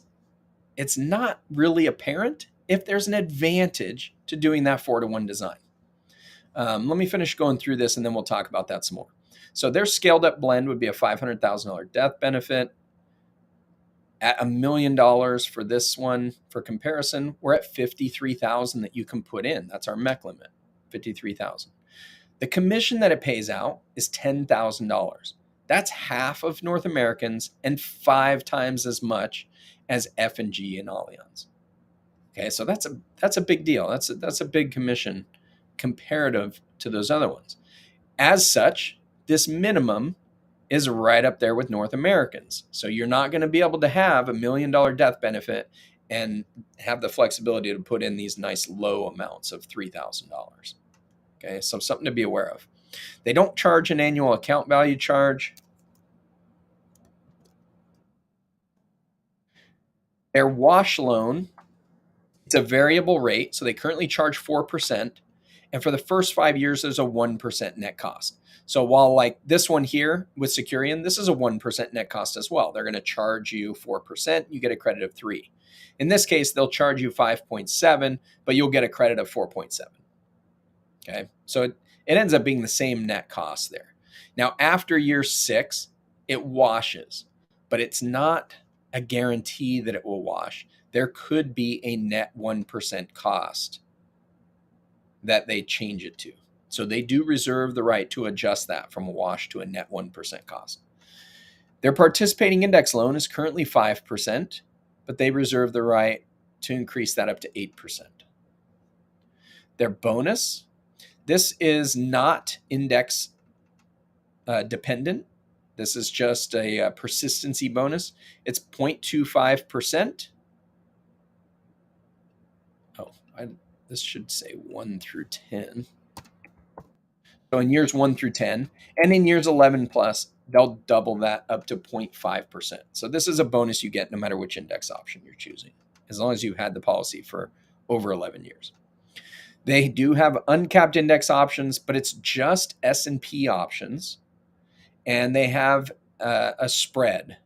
it's not really apparent if there's an advantage to doing that 4-to-1 design. Let me finish going through this and then we'll talk about that some more. So their scaled up blend would be a $500,000 death benefit. At $1 million for this one, for comparison, we're at $53,000 that you can put in. That's our MEC limit, $53,000. The commission that it pays out is $10,000. That's half of North Americans and 5 times as much as F&G and Allianz. Okay, so that's a big deal. That's a big commission comparative to those other ones. As such, this minimum is right up there with North Americans. So you're not going to be able to have $1 million death benefit and have the flexibility to put in these nice low amounts of $3,000. Okay, so something to be aware of. They don't charge an annual account value charge. Their wash loan, it's a variable rate. So they currently charge 4%. And for the first 5 years, there's a 1% net cost. So while like this one here with Securian, this is a 1% net cost as well. They're going to charge you 4%. You get a credit of 3. In this case, they'll charge you 5.7, but you'll get a credit of 4.7. Okay. So it ends up being the same net cost there. Now, after year 6, it washes, but it's not a guarantee that it will wash. There could be a net 1% cost that they change it to. So they do reserve the right to adjust that from a wash to a net 1% cost. Their participating index loan is currently 5%, but they reserve the right to increase that up to 8%. Their bonus, this is not index dependent. This is just a persistency bonus. It's 0.25%. This should say 1 through 10. So in years 1 through 10, and in years 11 plus, they'll double that up to 0.5%. So this is a bonus you get no matter which index option you're choosing, as long as you've had the policy for over 11 years. They do have uncapped index options, but it's just S&P options, and they have a spread.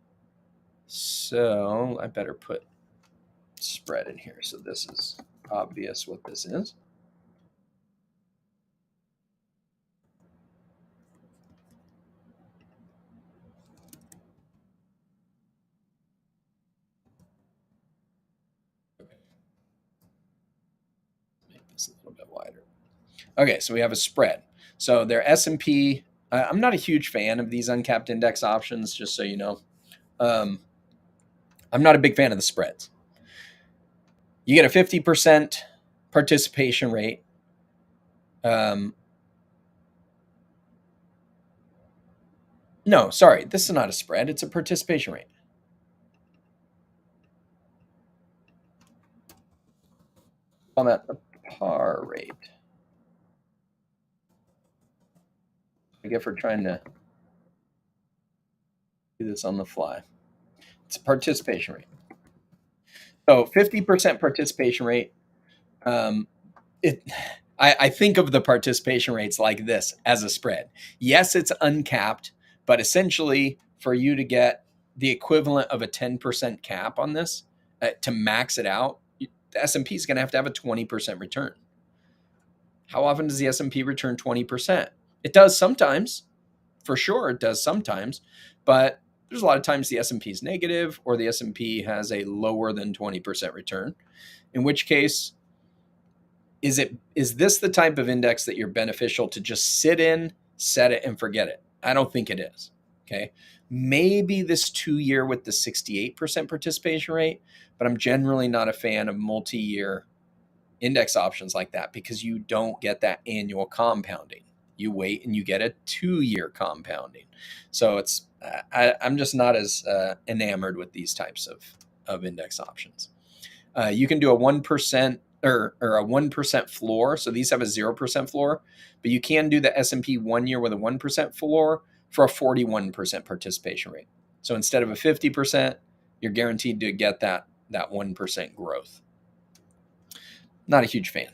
So I better put spread in here. So this is obvious what this is. Make this a little bit wider. Okay, so we have a spread. So their S&P, I'm not a huge fan of these uncapped index options, just so you know. I'm not a big fan of the spreads. You get a 50% participation rate. No, sorry, this is not a spread. It's a participation rate. On that, the par rate. I guess we're trying to do this on the fly. It's a participation rate. So 50% participation rate. Um, it, I think of the participation rates like this as a spread. Yes, it's uncapped, but essentially for you to get the equivalent of a 10% cap on this, to max it out, the S&P is going to have a 20% return. How often does the S&P return 20%? It does sometimes. For sure, it does sometimes, but there's a lot of times the S&P is negative or the S&P has a lower than 20% return, in which case, is this the type of index that you're beneficial to just sit in, set it, and forget it? I don't think it is. Okay. Maybe this 2-year with the 68% participation rate, but I'm generally not a fan of multi-year index options like that because you don't get that annual compounding. You wait and you get a 2-year compounding. So I'm just not as enamored with these types of index options. You can do a 1% or a 1% floor. So these have a 0% floor, but you can do the S&P 1 year with a 1% floor for a 41% participation rate. So instead of a 50%, you're guaranteed to get that 1% growth. Not a huge fan.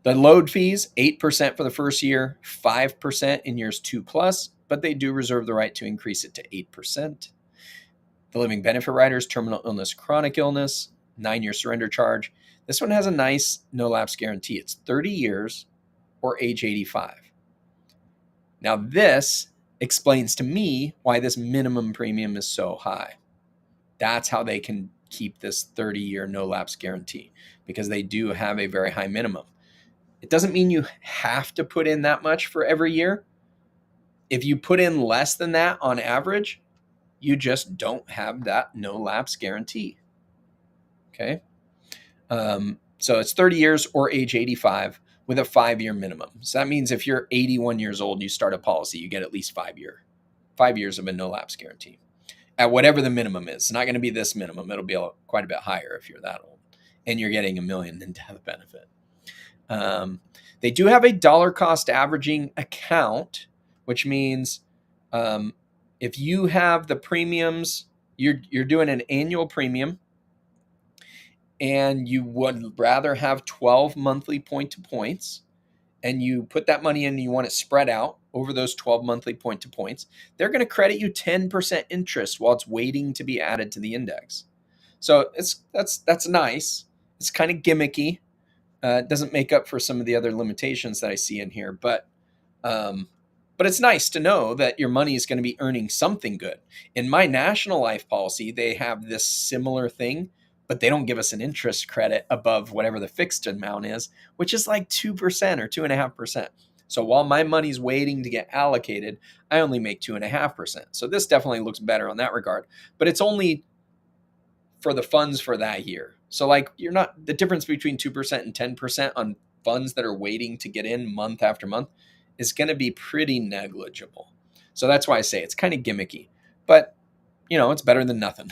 The load fees, 8% for the first year, 5% in years 2+, but they do reserve the right to increase it to 8%. The living benefit riders, terminal illness, chronic illness, 9-year surrender charge. This one has a nice no lapse guarantee. It's 30 years or age 85. Now this explains to me why this minimum premium is so high. That's how they can keep this 30-year no lapse guarantee, because they do have a very high minimum. It doesn't mean you have to put in that much for every year. If you put in less than that on average, you just don't have that no lapse guarantee. Okay. So it's 30 years or age 85 with a 5-year minimum. So that means if you're 81 years old, you start a policy, you get at least 5 years of a no lapse guarantee at whatever the minimum is. It's not going to be this minimum. It'll be quite a bit higher if you're that old and you're getting $1 million in death benefit. They do have a dollar cost averaging account, which means if you have the premiums, you're doing an annual premium and you would rather have 12 monthly point to points, and you put that money in and you want it spread out over those 12 monthly point to points, they're going to credit you 10% interest while it's waiting to be added to the index. So that's nice. It's kind of gimmicky. It doesn't make up for some of the other limitations that I see in here, but it's nice to know that your money is going to be earning something good. In my national life policy, they have this similar thing, but they don't give us an interest credit above whatever the fixed amount is, which is like 2% or 2.5%. So while my money's waiting to get allocated, I only make 2.5%. So this definitely looks better on that regard, but it's only for the funds for that year. So like you're not, the difference between 2% and 10% on funds that are waiting to get in month after month is going to be pretty negligible. So that's why I say it's kind of gimmicky, but it's better than nothing.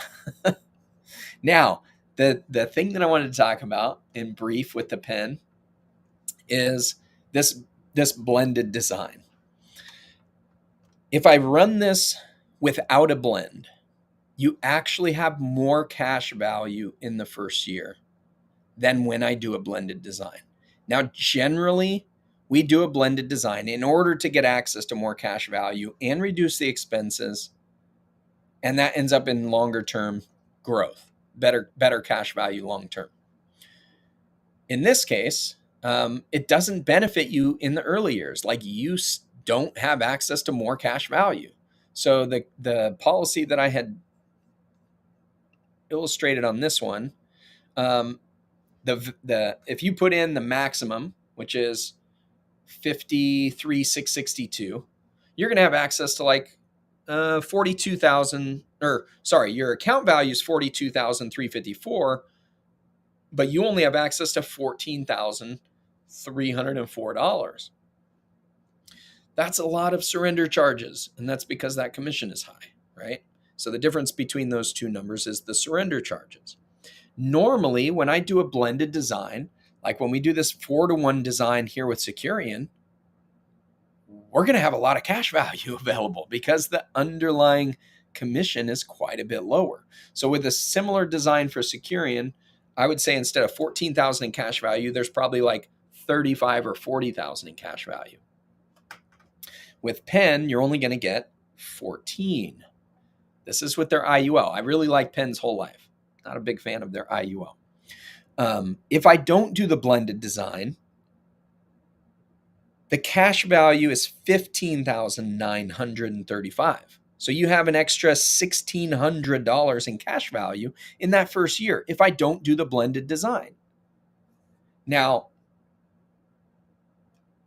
Now, the thing that I wanted to talk about in brief with the pen is this blended design. If I run this without a blend, you actually have more cash value in the first year than when I do a blended design. Now, generally, we do a blended design in order to get access to more cash value and reduce the expenses, and that ends up in longer term growth, better cash value long term. In this case, it doesn't benefit you in the early years. Like you don't have access to more cash value. So the policy that I had illustrated on this one, if you put in the maximum, which is 53,662, you're going to have access to like 42,000, or sorry, your account value is 42,354, but you only have access to $14,304. That's a lot of surrender charges, and that's because that commission is high, right? So the difference between those two numbers is the surrender charges. Normally, when I do a blended design, like when we do this 4-to-1 design here with Securian, we're going to have a lot of cash value available because the underlying commission is quite a bit lower. So with a similar design for Securian, I would say instead of 14,000 in cash value, there's probably like 35 or 40,000 in cash value. With Penn, you're only going to get 14. This is with their IUL. I really like Penn's whole life. Not a big fan of their IUL. If I don't do the blended design, the cash value is $15,935. So you have an extra $1,600 in cash value in that first year if I don't do the blended design. Now,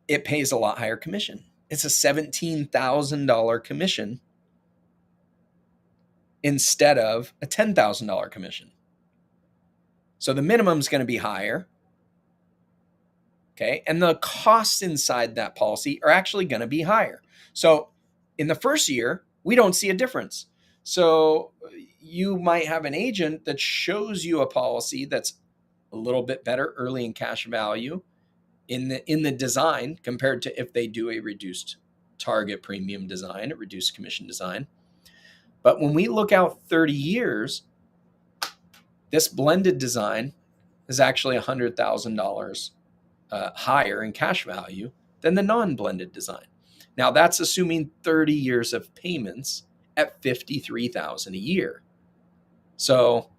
it pays a lot higher commission. It's a $17,000 commission instead of a $10,000 commission. So the minimum is going to be higher. Okay. And the costs inside that policy are actually going to be higher. So in the first year, we don't see a difference. So you might have an agent that shows you a policy that's a little bit better early in cash value in the design compared to if they do a reduced target premium design, a reduced commission design. But when we look out 30 years, this blended design is actually $100,000 higher in cash value than the non-blended design. Now that's assuming 30 years of payments at $53,000 a year. So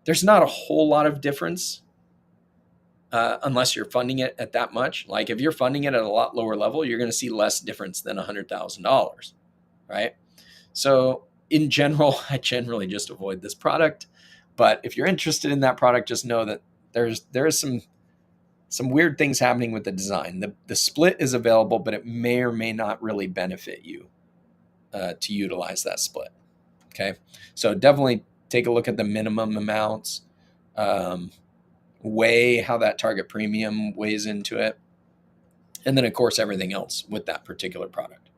there's not a whole lot of difference unless you're funding it at that much. Like if you're funding it at a lot lower level, you're going to see less difference than $100,000, right? So in general, I generally just avoid this product. But if you're interested in that product, just know that there is some weird things happening with the design. The split is available, but it may or may not really benefit you to utilize that split. Okay, so definitely take a look at the minimum amounts, weigh how that target premium weighs into it, and then of course everything else with that particular product.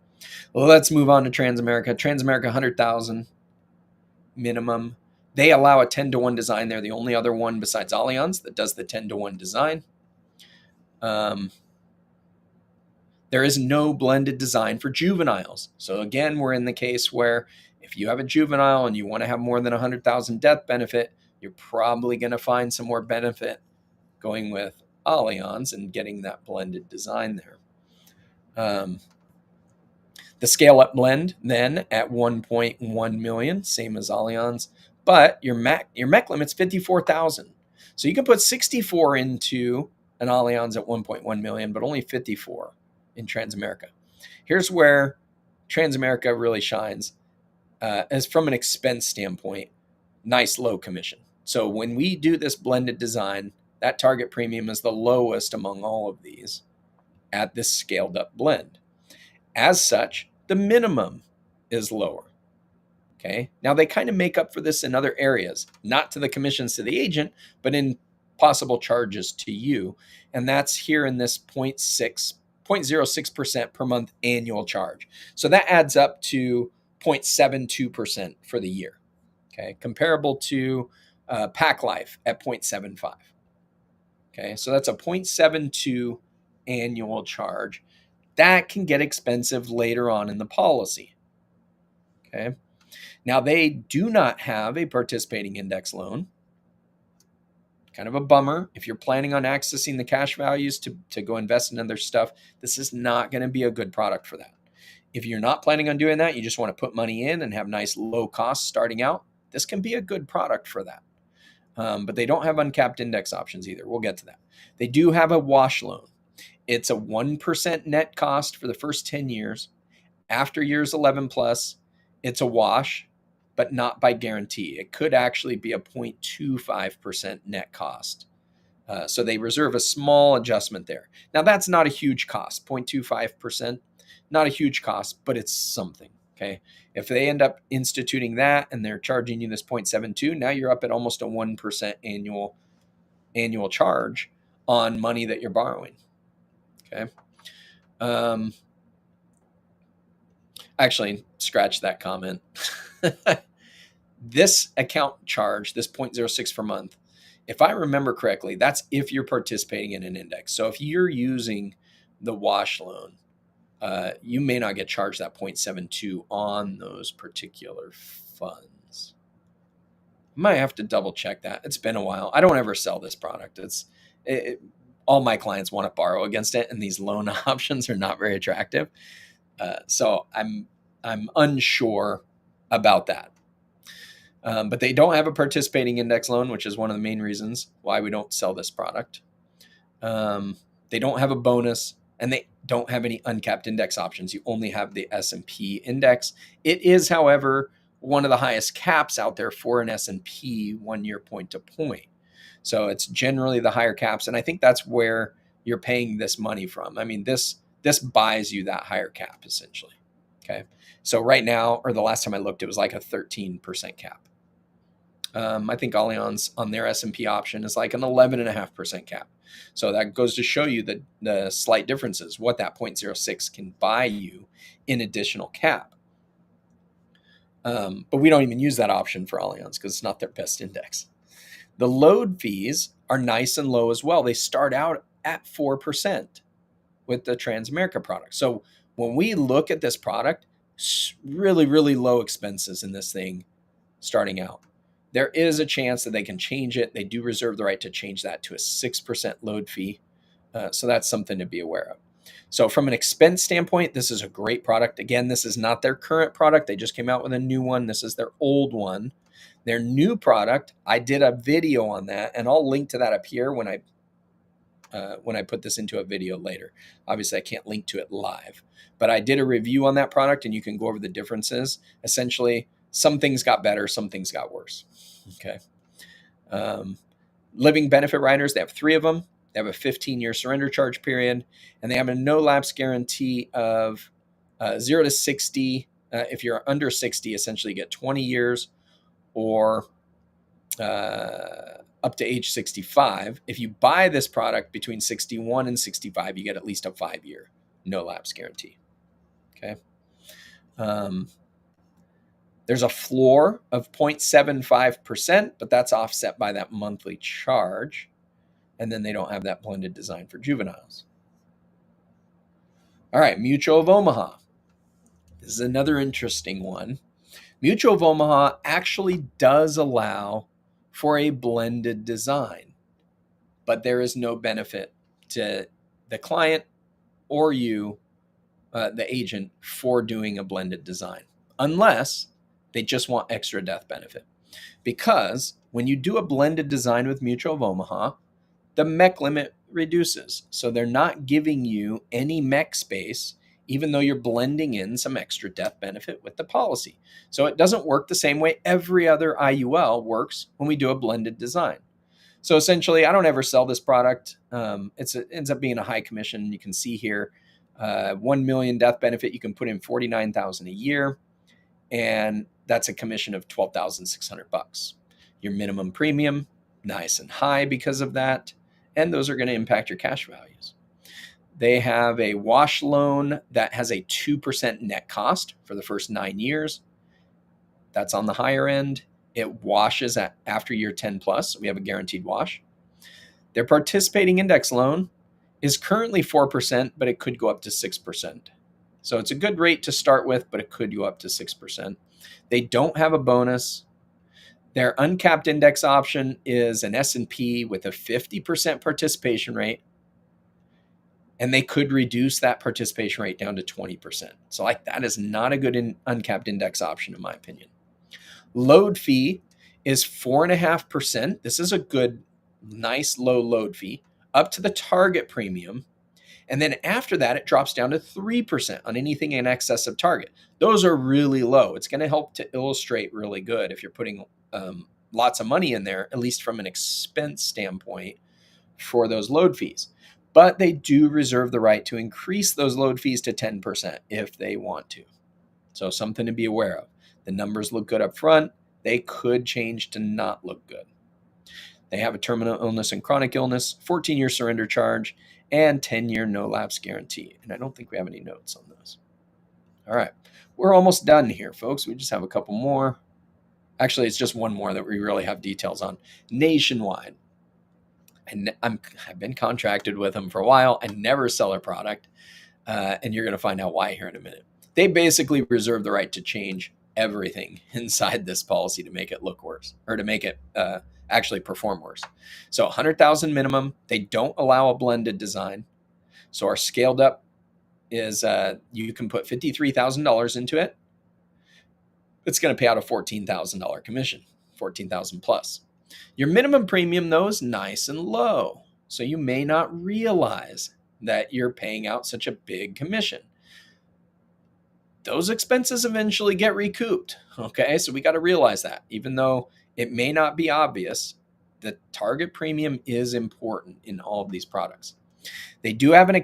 Well, let's move on to Transamerica. Transamerica 100,000 minimum. They allow a 10-to-1 design. They're the only other one besides Allianz that does the 10-to-1 design. There is no blended design for juveniles. So again, we're in the case where if you have a juvenile and you want to have more than 100,000 death benefit, you're probably going to find some more benefit going with Allianz and getting that blended design there. The scale up blend then at 1.1 million, same as Allianz, but your MEC limit's 54,000. So you can put 64 into an Allianz at 1.1 million, but only 54 in Transamerica. Here's where Transamerica really shines as from an expense standpoint, nice low commission. So when we do this blended design, that target premium is the lowest among all of these at this scaled up blend. As such, the minimum is lower. Okay. Now they kind of make up for this in other areas, not to the commissions to the agent, but in possible charges to you. And that's here in this 0.06% per month annual charge. So that adds up to 0.72% for the year. Okay. Comparable to Pac Life at 0.75. Okay. So that's a 0.72 annual charge. That can get expensive later on in the policy. Okay. Now, they do not have a participating index loan. Kind of a bummer. If you're planning on accessing the cash values to go invest in other stuff, this is not going to be a good product for that. If you're not planning on doing that, you just want to put money in and have nice low costs starting out, this can be a good product for that. But they don't have uncapped index options either. We'll get to that. They do have a wash loan. It's a 1% net cost for the first 10 years. After years 11 plus, it's a wash, but not by guarantee. It could actually be a 0.25% net cost. So they reserve a small adjustment there. Now, that's not a huge cost, 0.25%, not a huge cost, but it's something. Okay. If they end up instituting that and they're charging you this 0.72, now you're up at almost a 1% annual annual charge on money that you're borrowing. Okay. Actually, scratch that comment. This account charge, this 0.06 per month, if I remember correctly, that's if you're participating in an index. So if you're using the wash loan, you may not get charged that 0.72 on those particular funds. I might have to double check that. It's been a while. I don't ever sell this product. All my clients want to borrow against it, and these loan options are not very attractive. So I'm unsure about that. But they don't have a participating index loan, which is one of the main reasons why we don't sell this product. They don't have a bonus, and they don't have any uncapped index options. You only have the S&P index. It is, however, one of the highest caps out there for an S&P 1 year point to point. So it's generally the higher caps, and I think that's where you're paying this money from. I mean, this buys you that higher cap essentially. Okay. So right now, or the last time I looked, it was like a 13% cap. I think Allianz on their S&P option is like an 11.5% cap. So that goes to show you the slight differences, what that 0.06 can buy you in additional cap. But we don't even use that option for Allianz because it's not their best index. The load fees are nice and low as well. They start out at 4% with the Transamerica product. So when we look at this product, really, really low expenses in this thing starting out. There is a chance that they can change it. They do reserve the right to change that to a 6% load fee. So that's something to be aware of. So from an expense standpoint, this is a great product. Again, this is not their current product. They just came out with a new one. This is their old one. Their new product, I did a video on that, and I'll link to that up here when I put this into a video later. Obviously, I can't link to it live, but I did a review on that product, and you can go over the differences. Essentially, some things got better, some things got worse. Okay. Living benefit riders, they have 3 of them. They have a 15-year surrender charge period, and they have a no lapse guarantee of 0 to 60. If you're under 60, essentially you get 20 years, or up to age 65. If you buy this product between 61 and 65, you get at least a 5-year no lapse guarantee. Okay. There's a floor of 0.75%, but that's offset by that monthly charge. And then they don't have that blended design for juveniles. All right, Mutual of Omaha. This is another interesting one. Mutual of Omaha actually does allow for a blended design, but there is no benefit to the client or you, the agent, for doing a blended design, unless they just want extra death benefit. Because when you do a blended design with Mutual of Omaha, the MEC limit reduces. So they're not giving you any MEC space, even though you're blending in some extra death benefit with the policy. So it doesn't work the same way every other IUL works when we do a blended design. So essentially, I don't ever sell this product. It ends up being a high commission. You can see here, 1 million death benefit. You can put in $49,000 a year, and that's a commission of $12,600. Your minimum premium, nice and high because of that, and those are going to impact your cash values. They have a wash loan that has a 2% net cost for the first 9 years. That's on the higher end. It washes after year 10 plus. We have a guaranteed wash. Their participating index loan is currently 4%, but it could go up to 6%. So it's a good rate to start with, but it could go up to 6%. They don't have a bonus. Their uncapped index option is an S&P with a 50% participation rate, and they could reduce that participation rate down to 20%. So like that is not a good uncapped index option in my opinion. Load fee is 4.5%. This is a good, nice low load fee up to the target premium. And then after that, it drops down to 3% on anything in excess of target. Those are really low. It's going to help to illustrate really good if you're putting lots of money in there, at least from an expense standpoint for those load fees. But they do reserve the right to increase those load fees to 10% if they want to. So something to be aware of. The numbers look good up front. They could change to not look good. They have a terminal illness and chronic illness, 14-year surrender charge, and 10-year no lapse guarantee. And I don't think we have any notes on those. All right. We're almost done here, folks. We just have a couple more. Actually, it's just one more that we really have details on. Nationwide. And I've been contracted with them for a while. I never sell their product. And you're going to find out why here in a minute. They basically reserve the right to change everything inside this policy to make it look worse, or to make it actually perform worse. So 100,000 minimum. They don't allow a blended design. So our scaled up is you can put $53,000 into it. It's going to pay out a $14,000 commission, $14,000 plus. Your minimum premium, though, is nice and low. So you may not realize that you're paying out such a big commission. Those expenses eventually get recouped. Okay, so we got to realize that. Even though it may not be obvious, the target premium is important in all of these products. They do have an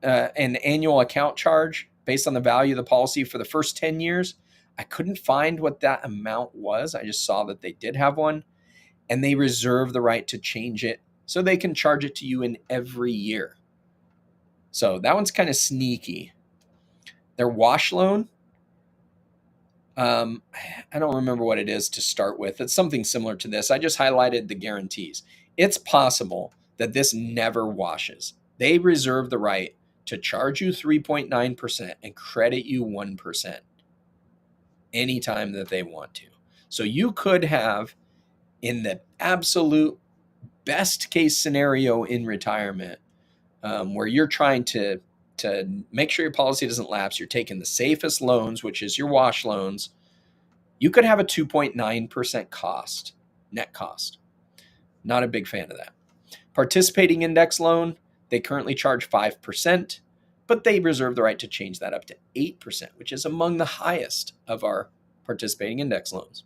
annual account charge based on the value of the policy for the first 10 years. I couldn't find what that amount was. I just saw that they did have one, and they reserve the right to change it so they can charge it to you in every year. So that one's kind of sneaky. Their wash loan, I don't remember what it is to start with. It's something similar to this. I just highlighted the guarantees. It's possible that this never washes. They reserve the right to charge you 3.9% and credit you 1% anytime that they want to. So you could have, in the absolute best case scenario in retirement, where you're trying to make sure your policy doesn't lapse, you're taking the safest loans, which is your wash loans, you could have a 2.9% cost, net cost. Not a big fan of that. Participating index loan, they currently charge 5%, but they reserve the right to change that up to 8%, which is among the highest of our participating index loans.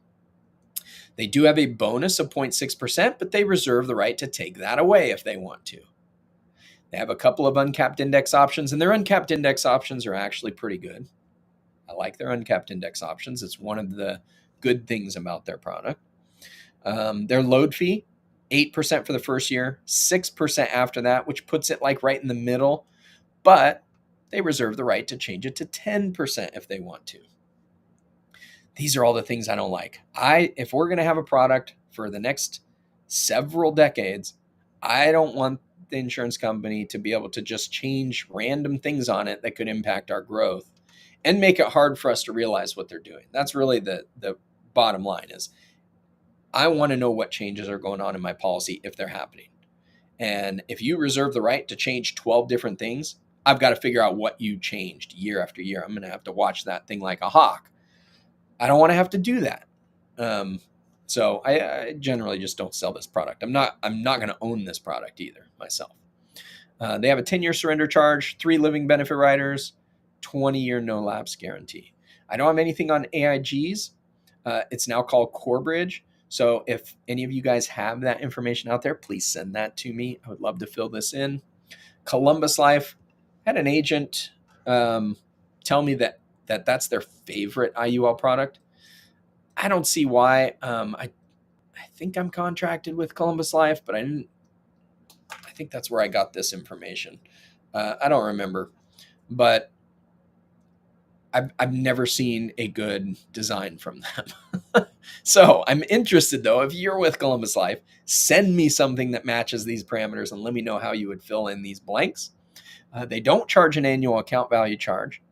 They do have a bonus of 0.6%, but they reserve the right to take that away if they want to. They have a couple of uncapped index options, and their uncapped index options are actually pretty good. I like their uncapped index options. It's one of the good things about their product. Their load fee, 8% for the first year, 6% after that, which puts it like right in the middle, but they reserve the right to change it to 10% if they want to. These are all the things I don't like. If we're going to have a product for the next several decades, I don't want the insurance company to be able to just change random things on it that could impact our growth and make it hard for us to realize what they're doing. That's really the bottom line is I want to know what changes are going on in my policy if they're happening. And if you reserve the right to change 12 different things, I've got to figure out what you changed year after year. I'm going to have to watch that thing like a hawk. I don't want to have to do that. So I generally just don't sell this product. I'm not going to own this product either myself. They have a 10-year surrender charge, 3 living benefit riders, 20-year no lapse guarantee. I don't have anything on AIGs. It's now called Corebridge. So if any of you guys have that information out there, please send that to me. I would love to fill this in. Columbus Life, had an agent tell me that's their favorite IUL product. I don't see why. I think I'm contracted with Columbus Life, but I think that's where I got this information. I don't remember, but I've never seen a good design from them. So I'm interested, though. If you're with Columbus Life, send me something that matches these parameters and let me know how you would fill in these blanks. They don't charge an annual account value charge.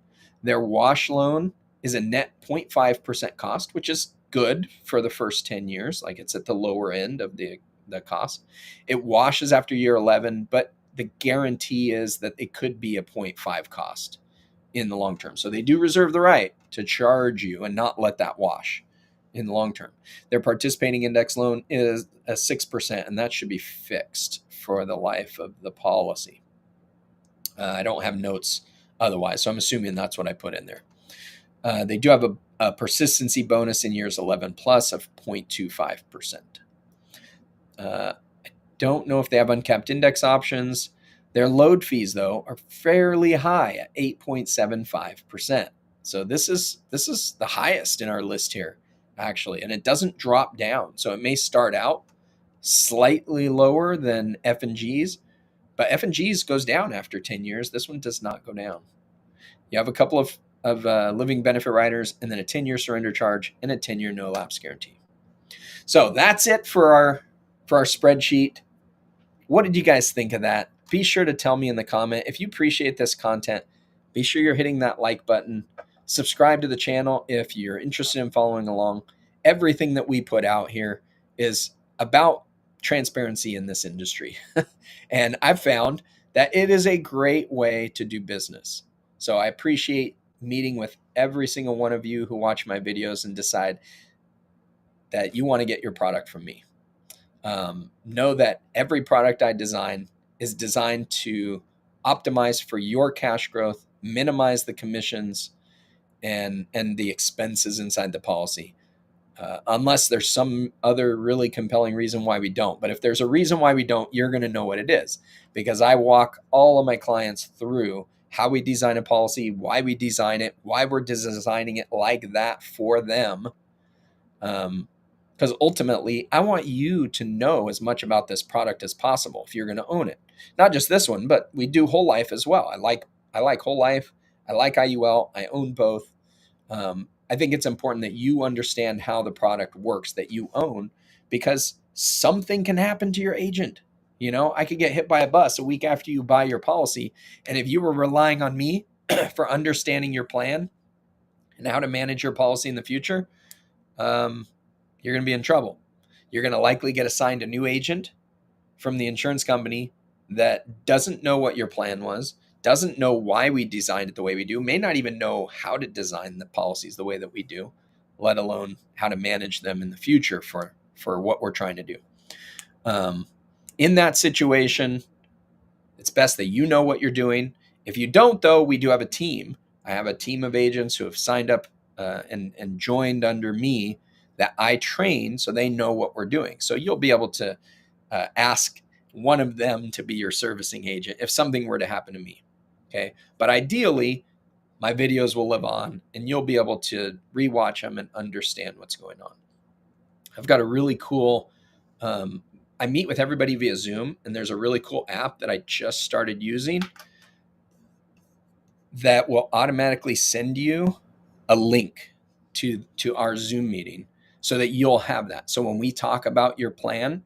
Their wash loan is a net 0.5% cost, which is good for the first 10 years. Like it's at the lower end of the cost. It washes after year 11, but the guarantee is that it could be a 0.5 cost in the long term. So they do reserve the right to charge you and not let that wash in the long term. Their participating index loan is a 6%, and that should be fixed for the life of the policy. I don't have notes otherwise, so I'm assuming that's what I put in there. They do have a persistency bonus in years 11 plus of 0.25%. I don't know if they have uncapped index options. Their load fees, though, are fairly high at 8.75%. So this is the highest in our list here, actually, and it doesn't drop down. So it may start out slightly lower than F&Gs, but F&Gs goes down after 10 years. This one does not go down. You have a couple of living benefit riders, and then a 10-year surrender charge and a 10-year no lapse guarantee. So that's it for our spreadsheet. What did you guys think of that? Be sure to tell me in the comment. If you appreciate this content, be sure you're hitting that like button. Subscribe to the channel if you're interested in following along. Everything that we put out here is about transparency in this industry. And I've found that it is a great way to do business. So I appreciate meeting with every single one of you who watch my videos and decide that you want to get your product from me. Know that every product I design is designed to optimize for your cash growth, minimize the commissions and the expenses inside the policy. Unless there's some other really compelling reason why we don't. But if there's a reason why we don't, you're going to know what it is, because I walk all of my clients through how we design a policy, why we design it, why we're designing it like that for them. Because ultimately, I want you to know as much about this product as possible if you're going to own it. Not just this one, but we do whole life as well. I like whole life. I like IUL. I own both. I think it's important that you understand how the product works that you own, because something can happen to your agent. You know, I could get hit by a bus a week after you buy your policy. And if you were relying on me for understanding your plan and how to manage your policy in the future, you're going to be in trouble. You're going to likely get assigned a new agent from the insurance company that doesn't know what your plan was, doesn't know why we designed it the way we do, may not even know how to design the policies the way that we do, let alone how to manage them in the future for what we're trying to do. In that situation, it's best that you know what you're doing. If you don't, though, we do have a team. I have a team of agents who have signed up and joined under me that I train so they know what we're doing. So you'll be able to ask one of them to be your servicing agent if something were to happen to me. Okay. But ideally, my videos will live on and you'll be able to rewatch them and understand what's going on. I've got a really cool, I meet with everybody via Zoom, and there's a really cool app that I just started using that will automatically send you a link to our Zoom meeting so that you'll have that. So when we talk about your plan,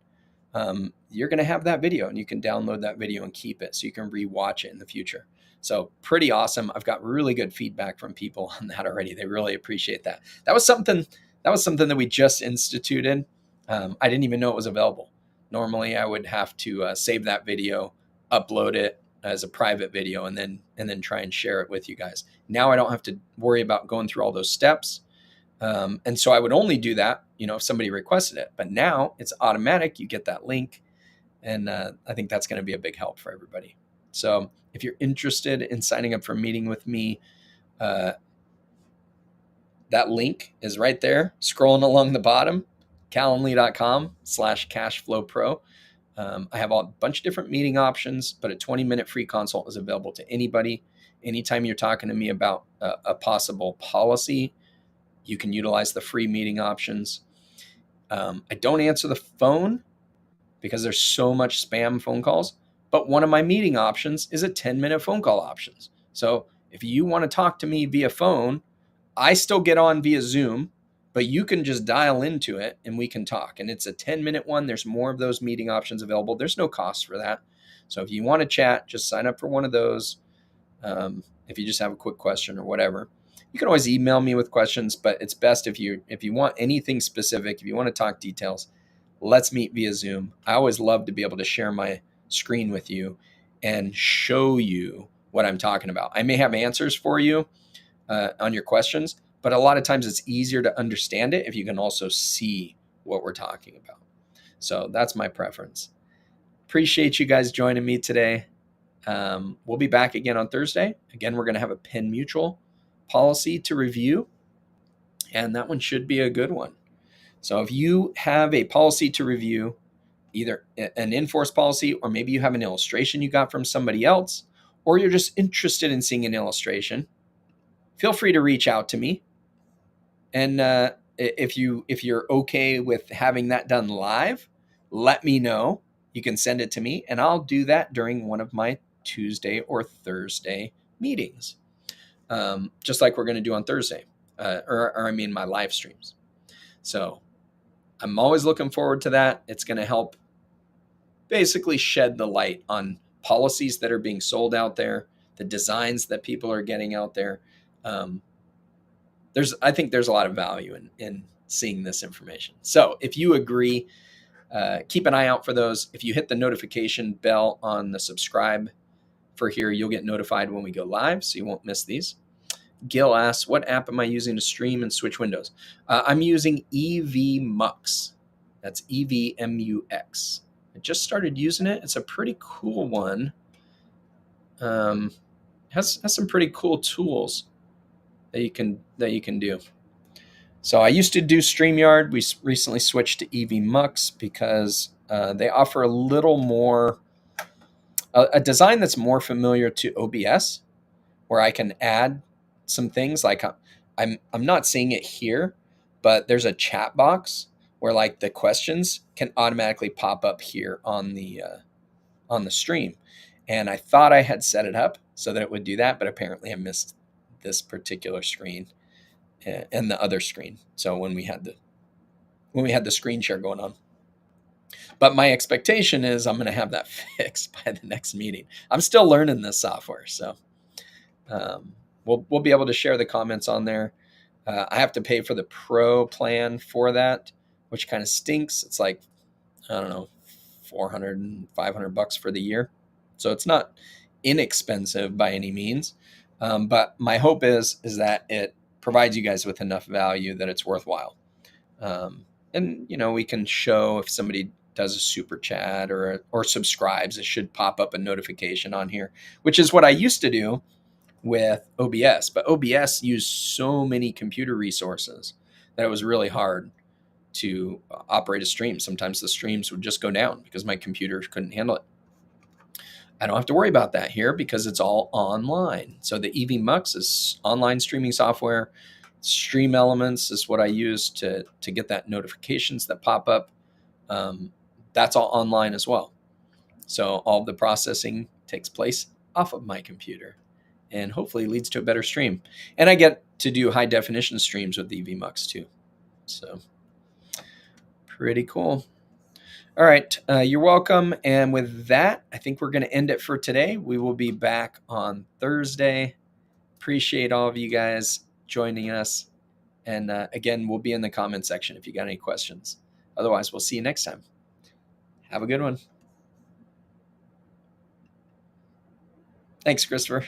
you're going to have that video and you can download that video and keep it so you can rewatch it in the future. So pretty awesome. I've got really good feedback from people on that already. They really appreciate that. That was something that we just instituted. I didn't even know it was available. Normally I would have to save that video, upload it as a private video, and then try and share it with you guys. Now I don't have to worry about going through all those steps. And so I would only do that, if somebody requested it. But now it's automatic. You get that link. And I think that's going to be a big help for everybody. So if you're interested in signing up for a meeting with me, that link is right there, scrolling along the bottom, calendly.com/cashflowpro. I have a bunch of different meeting options, but a 20-minute free consult is available to anybody. Anytime you're talking to me about a possible policy, you can utilize the free meeting options. I don't answer the phone because there's so much spam phone calls, but one of my meeting options is a 10-minute phone call options. So if you want to talk to me via phone, I still get on via Zoom, but you can just dial into it and we can talk. And it's a 10-minute one. There's more of those meeting options available. There's no cost for that. So if you want to chat, just sign up for one of those. If you just have a quick question or whatever. You can always email me with questions, but it's best if you want anything specific, if you want to talk details, let's meet via Zoom. I always love to be able to share my screen with you and show you what I'm talking about. I may have answers for you on your questions, but a lot of times it's easier to understand it if you can also see what we're talking about. So that's my preference. Appreciate you guys joining me today. We'll be back again on Thursday. Again, we're going to have a Penn Mutual policy to review, and that one should be a good one. So if you have a policy to review, either an in-force policy, or maybe you have an illustration you got from somebody else, or you're just interested in seeing an illustration, feel free to reach out to me. And if you're okay with having that done live, let me know. You can send it to me, and I'll do that during one of my Tuesday or Thursday meetings, just like we're going to do on Thursday, or I mean my live streams. So I'm always looking forward to that. It's going to help basically shed the light on policies that are being sold out there, the designs that people are getting out there. Um, I think there's a lot of value in seeing this information. So if you agree, keep an eye out for those. If you hit the notification bell on the subscribe for here, you'll get notified when we go live, so you won't miss these. Gil asks, what app am I using to stream and switch windows? I'm using EVMux. That's EVMUX. I just started using it. It's a pretty cool one. Has some pretty cool tools that you can do. So I used to do StreamYard. We recently switched to EVMux because they offer a little more, a design that's more familiar to OBS, where I can add some things. Like I'm not seeing it here, but there's a chat box where like the questions can automatically pop up here on the stream. And I thought I had set it up so that it would do that, but apparently I missed this particular screen and the other screen. So when we had the screen share going on. But my expectation is I'm going to have that fixed by the next meeting. I'm still learning this software, so we'll be able to share the comments on there. I have to pay for the pro plan for that, which kind of stinks. It's like, I don't know, 400 and 500 bucks for the year. So it's not inexpensive by any means. But my hope is that it provides you guys with enough value that it's worthwhile. And, we can show if somebody does a super chat or subscribes, it should pop up a notification on here, which is what I used to do with OBS. But OBS used so many computer resources that it was really hard to operate a stream. Sometimes the streams would just go down because my computer couldn't handle it. I don't have to worry about that here because it's all online. So the EVMux is online streaming software. Stream Elements is what I use to get that notifications that pop up. That's all online as well. So all the processing takes place off of my computer and hopefully leads to a better stream. And I get to do high definition streams with the EVMux too. So pretty cool. All right. You're welcome. And with that, I think we're going to end it for today. We will be back on Thursday. Appreciate all of you guys joining us. And again, we'll be in the comment section if you got any questions. Otherwise, we'll see you next time. Have a good one. Thanks, Christopher.